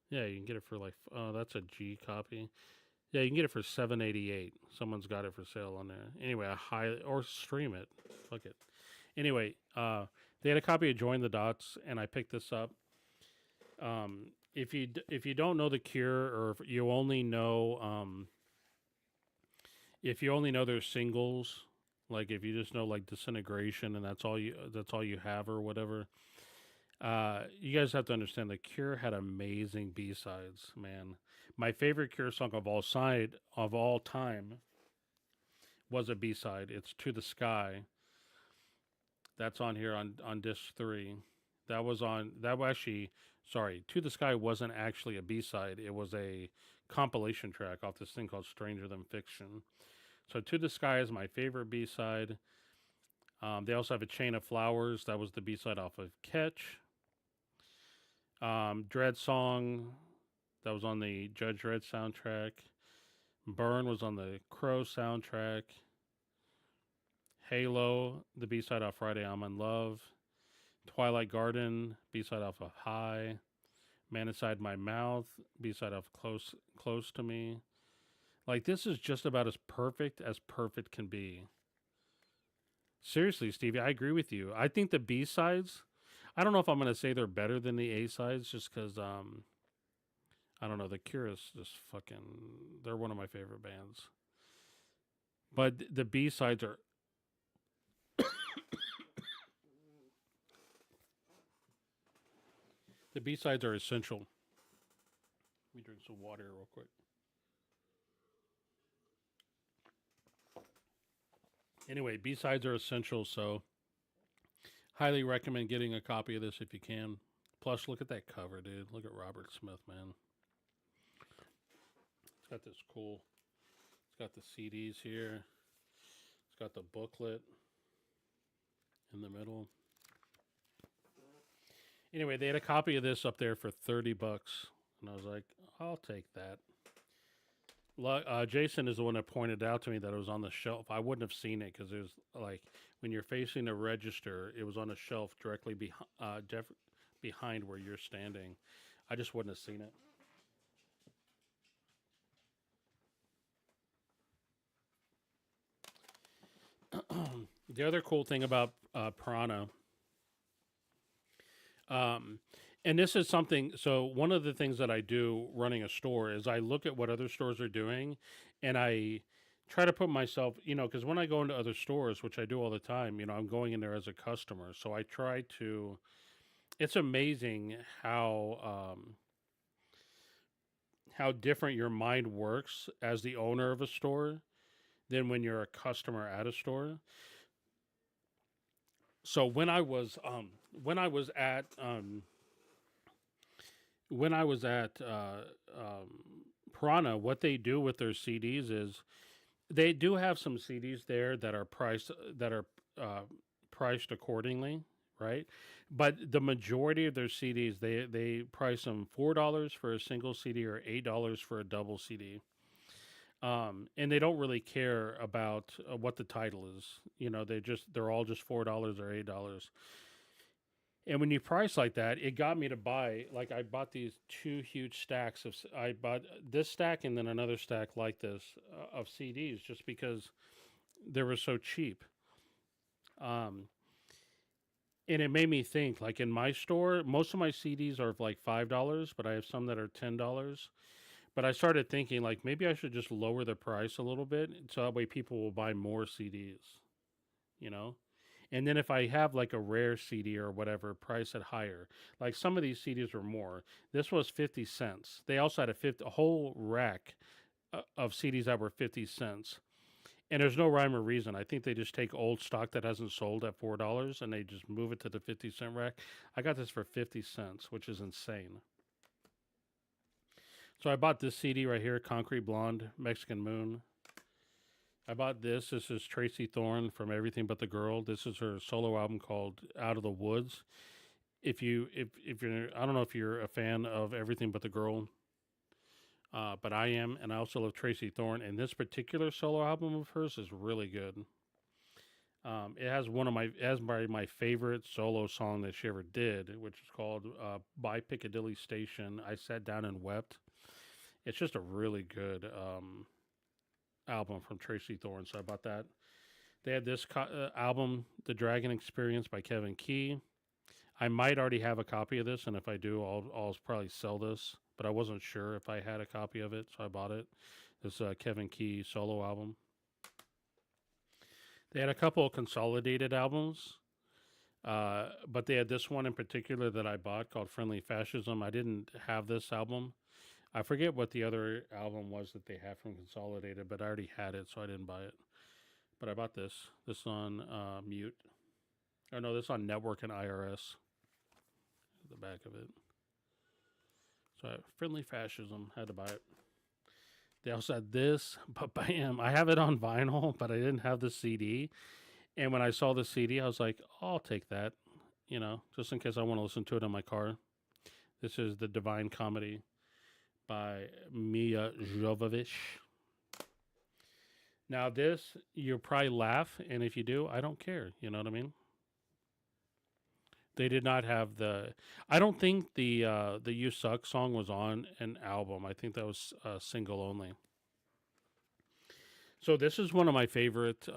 Yeah, you can get it for like oh, that's a G copy. Yeah, you can get it for $7.88. Someone's got it for sale on there. Anyway, I highly or stream it. Fuck it. Anyway, they had a copy of Join the Dots, and I picked this up. If you don't know the Cure, or if you only know their singles, like if you just know like Disintegration and that's all you have or whatever, you guys have to understand the Cure had amazing B sides. Man, my favorite Cure song of all time was a B side. It's To the Sky. That's on here on disc 3. That was actually sorry, To the Sky wasn't actually a B-side. It was a compilation track off this thing called Stranger Than Fiction. So To the Sky is my favorite B-side. They also have a Chain of Flowers. That was the B-side off of Catch. Dread Song. That was on the Judge Dredd soundtrack. Burn was on the Crow soundtrack. Halo, the B-side off Friday I'm in Love. Twilight Garden, B-side off of High. Man Inside My Mouth, B-side off Close to Me. Like this is just about as perfect can be. Seriously, Stevie, I agree with you. I think the B sides. I don't know if I'm gonna say they're better than the A sides, just because I don't know. The Cure is just fucking. They're one of my favorite bands. But the B sides are. The B sides are essential. Let me drink some water real quick. Anyway, B sides are essential, so highly recommend getting a copy of this if you can. Plus, look at that cover, dude. Look at Robert Smith, man. It's got this cool. It's got the CDs here. It's got the booklet in the middle. Anyway, they had a copy of this up there for $30, and I was like, I'll take that. Jason is the one that pointed out to me that it was on the shelf. I wouldn't have seen it because it was like when you're facing a register, it was on a shelf directly behind where you're standing. I just wouldn't have seen it. The other cool thing about Piranha, um, and this is something. So one of the things that I do running a store is I look at what other stores are doing, and I try to put myself, because when I go into other stores, which I do all the time, I'm going in there as a customer, so I try to. It's amazing how different your mind works as the owner of a store than when you're a customer at a store. So when I was at Piranha, what they do with their CDs is they do have some CDs there that are priced accordingly, right? But the majority of their CDs they price them $4 for a single CD or $8 for a double CD. And they don't really care about what the title is. They're all just $4 or $8. And when you price like that, it got me to buy, like, I bought these two huge stacks I bought this stack and then another stack like this of CDs just because they were so cheap. Um, and it made me think, like, in my store, most of my CDs are like $5, but I have some that are $10. But I started thinking, like, maybe I should just lower the price a little bit so that way people will buy more CDs, you know? And then if I have like a rare CD or whatever, price it higher. Like some of these CDs were more. This was 50 cents. They also had a whole rack of CDs that were 50 cents. And there's no rhyme or reason. I think they just take old stock that hasn't sold at $4 and they just move it to the 50-cent rack. I got this for 50 cents, which is insane. So I bought this CD right here, Concrete Blonde, Mexican Moon. I bought this. This is Tracy Thorn from Everything But the Girl. This is her solo album called Out of the Woods. If you're, I don't know if you're a fan of Everything But the Girl, but I am, and I also love Tracy Thorn. And this particular solo album of hers is really good. It has my favorite solo song that she ever did, which is called "By Piccadilly Station." I sat down and wept. It's just a really good album from Tracy Thorn, so I bought that. They had this album, The Dragon Experience by Kevin Key. I might already have a copy of this, and if I do, I'll probably sell this, but I wasn't sure if I had a copy of it, so I bought it. This Kevin Key solo album. They had a couple of consolidated albums, but they had this one in particular that I bought called Friendly Fascism. I didn't have this album. I forget what the other album was that they had from Consolidated, but I already had it, so I didn't buy it. But I bought this. This on Mute. Oh no, this on Network and IRS. The back of it. So Friendly Fascism. Had to buy it. They also had this, but bam, I have it on vinyl, but I didn't have the CD. And when I saw the CD, I was like, oh, I'll take that, just in case I want to listen to it in my car. This is The Divine Comedy by Mia Jovovich. Now this, you'll probably laugh, and if you do, I don't care. You know what I mean? They did not have I don't think the You Suck song was on an album. I think that was single only. So this is one of my favorite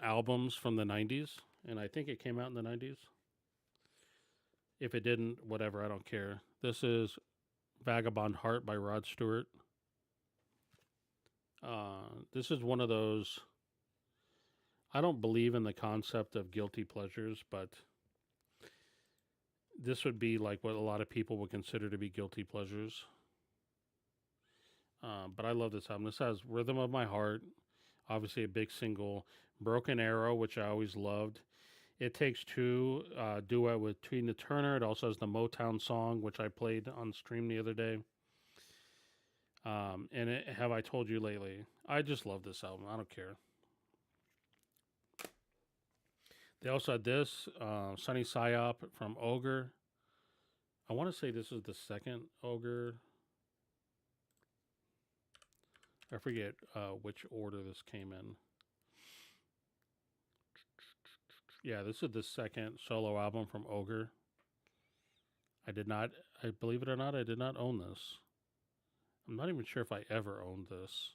albums from the '90s, and I think it came out in the '90s. If it didn't, whatever, I don't care. This is "Vagabond Heart" by Rod Stewart. This is one of those. I don't believe in the concept of guilty pleasures, but this would be like what a lot of people would consider to be guilty pleasures. But I love this album. This has "Rhythm of My Heart," obviously a big single. "Broken Arrow," which I always loved. "It Takes Two," duet with Tina Turner. It also has the Motown song, which I played on stream the other day. "Have I Told You Lately?" I just love this album. I don't care. They also had this Sunny Psyop from Ogre. I want to say this is the second Ogre. I forget which order this came in. Yeah, this is the second solo album from Ogre. I did not, I believe it or not, I did not own this. I'm not even sure if I ever owned this.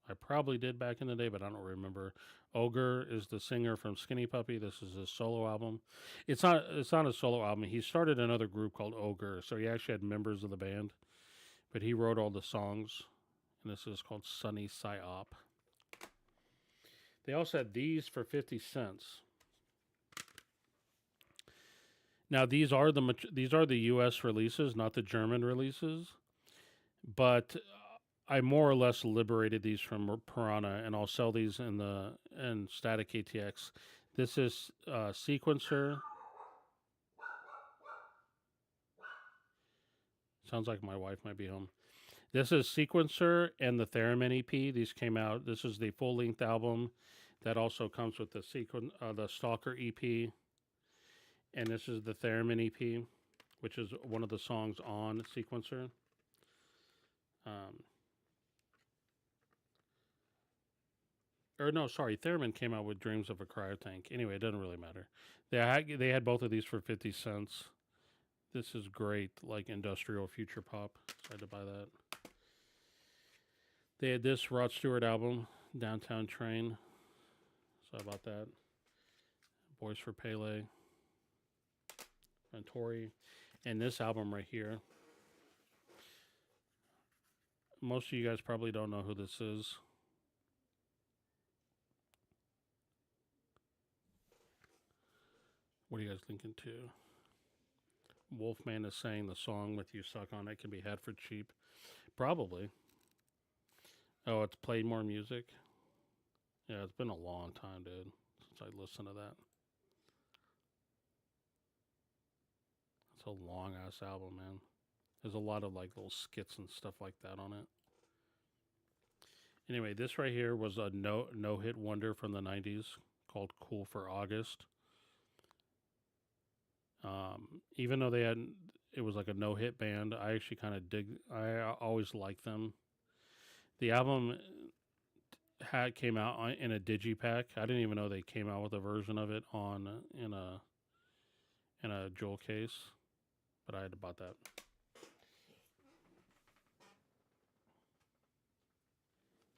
I probably did back in the day, but I don't remember. Ogre is the singer from Skinny Puppy. This is his solo album. It's not a solo album. He started another group called Ogre, so he actually had members of the band, but he wrote all the songs. And this is called Sunny Psyop. They also had these for 50 cents. Now these are the U.S. releases, not the German releases, but I more or less liberated these from Piranha, and I'll sell these in Static ATX. This is Sequencer. Sounds like my wife might be home. This is Sequencer and the Theremin EP. These came out. This is the full length album that also comes with the Stalker EP, and this is the Theremin EP, which is one of the songs on Sequencer. Um, or no, sorry, Theremin came out with Dreams of a Cryotank. Anyway, it doesn't really matter. They had both of these for 50 cents. This is great, like industrial future pop. So I had to buy that. They had this Rod Stewart album, Downtown Train. So I bought that. Boys for Pele, Ventori, and this album right here. Most of you guys probably don't know who this is. What are you guys thinking too? Wolfman is saying the song with "You Suck on It" can be had for cheap. Probably. Oh, it's played more music. Yeah, it's been a long time, dude, since I listened to that. It's a long ass album, man. There's a lot of like little skits and stuff like that on it. Anyway, this right here was a no hit wonder from the '90s called "Cool for August." Even though it was like a no hit band, I actually kind of dig. I always liked them. The album came out in a digipack. I didn't even know they came out with a version of it in a jewel case, but I had to buy that.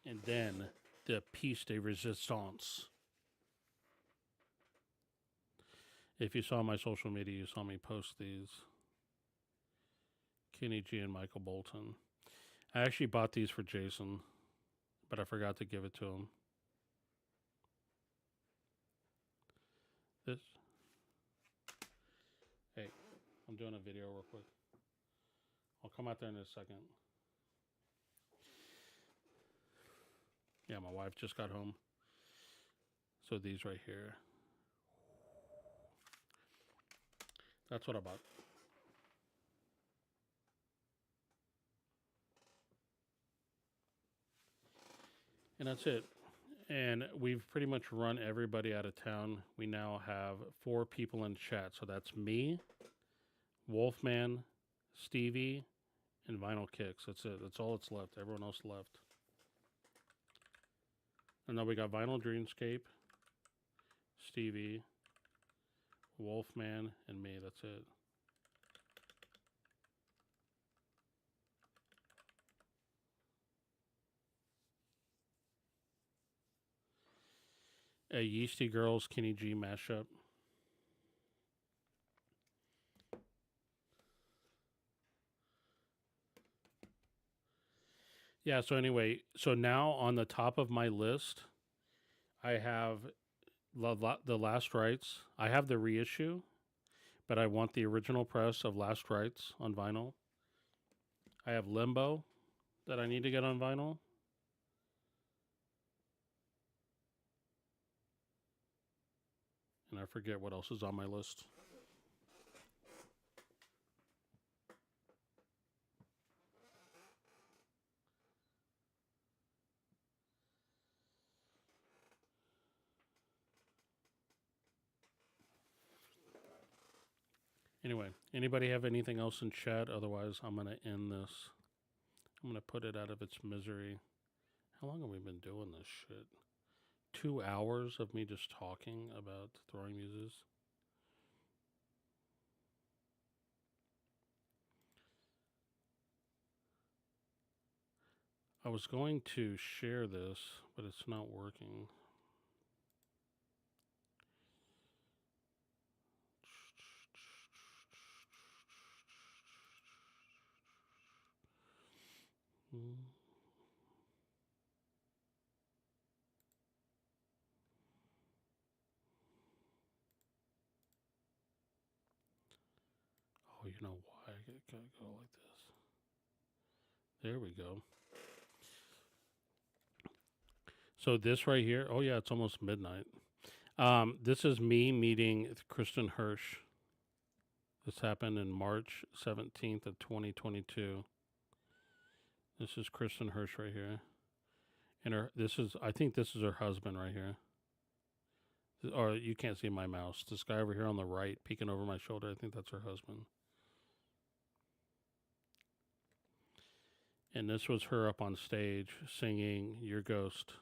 And then the piece de resistance. If you saw my social media, you saw me post these. Kenny G and Michael Bolton. I actually bought these for Jason, but I forgot to give it to him. This. Hey, I'm doing a video real quick. I'll come out there in a second. Yeah, my wife just got home. So these right here. That's what I bought. And that's it. And we've pretty much run everybody out of town. We now have 4 people in chat. So that's me, Wolfman, Stevie, and Vinyl Kicks. That's it. That's all that's left. Everyone else left. And then we got Vinyl Dreamscape, Stevie, Wolfman, and me. That's it. a Yeasty Girls Kenny G mashup. Yeah, so anyway, so now on the top of my list, I have the Last Rites. I have the reissue, but I want the original press of Last Rites on vinyl. I have Limbo that I need to get on vinyl. And I forget what else is on my list. Anyway, anybody have anything else in chat? Otherwise, I'm going to end this. I'm going to put it out of its misery. How long have we been doing this shit? 2 hours of me just talking about throwing muses. I was going to share this, but it's not working. Oh, you know why? I gotta go like this. There we go. So this right here, oh yeah, it's almost midnight. This is me meeting Kristen Hirsch. This happened in March 17th of 2022. This is Kristen Hirsch right here. And I think this is her husband right here. Or you can't see my mouse. This guy over here on the right, peeking over my shoulder, I think that's her husband. And this was her up on stage singing Your Ghost.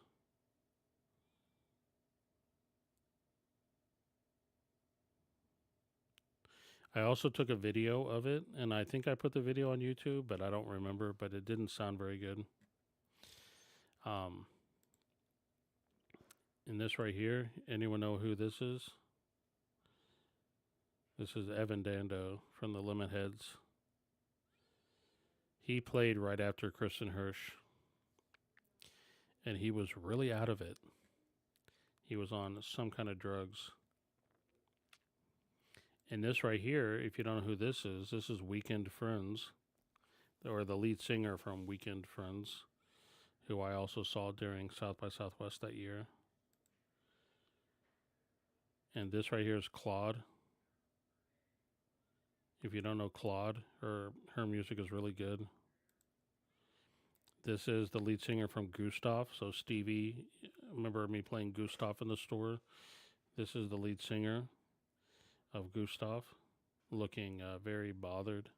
I also took a video of it, and I think I put the video on YouTube, but I don't remember, but it didn't sound very good. And this right here, anyone know who this is? This is Evan Dando from the Lemonheads. He played right after Kristen Hirsch, and he was really out of it. He was on some kind of drugs. And this right here, if you don't know who this is Weekend Friends, or the lead singer from Weekend Friends, who I also saw during South by Southwest that year. And this right here is Claude. If you don't know Claude, her music is really good. This is the lead singer from Gustav. So Stevie, remember me playing Gustav in the store? This is the lead singer of Gustav, looking very bothered.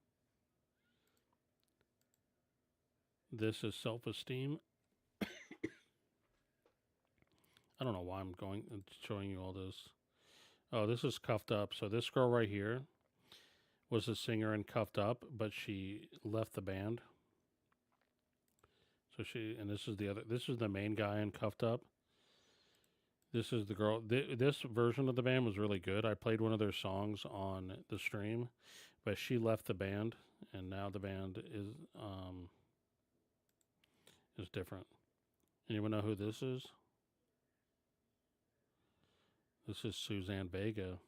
This is Self-Esteem. I don't know why I'm going and showing you all this. Oh, this is Cuffed Up. So this girl right here was a singer in Cuffed Up, but she left the band. So and this is the main guy in Cuffed Up. This is the girl. This version of the band was really good. I played one of their songs on the stream, but she left the band, and now the band is different. Anyone know who this is? This is Suzanne Vega.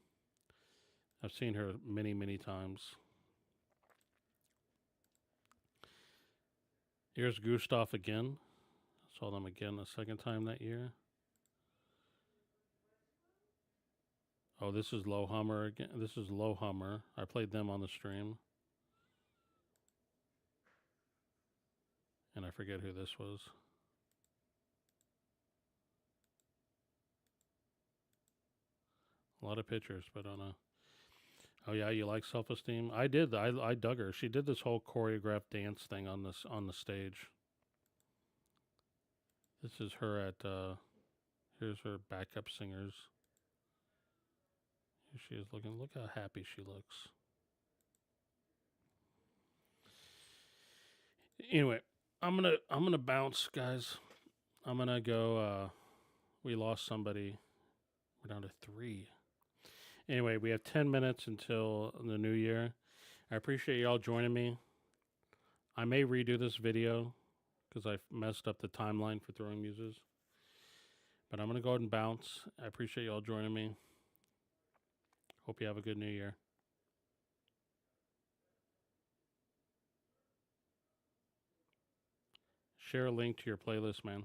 I've seen her many, many times. Here's Gustav again. Saw them again the second time that year. Oh, this is Low Hummer again. This is Low Hummer. I played them on the stream. And I forget who this was. A lot of pictures, but I don't know. Oh yeah, you like Self-Esteem? I did. I dug her. She did this whole choreographed dance thing on the stage. This is her at. Here's her backup singers. Here she is looking. Look how happy she looks. Anyway, I'm gonna bounce, guys. I'm gonna go. We lost somebody. We're down to 3. Anyway, we have 10 minutes until the new year. I appreciate y'all joining me. I may redo this video because I messed up the timeline for throwing muses. But I'm going to go ahead and bounce. I appreciate y'all joining me. Hope you have a good new year. Share a link to your playlist, man.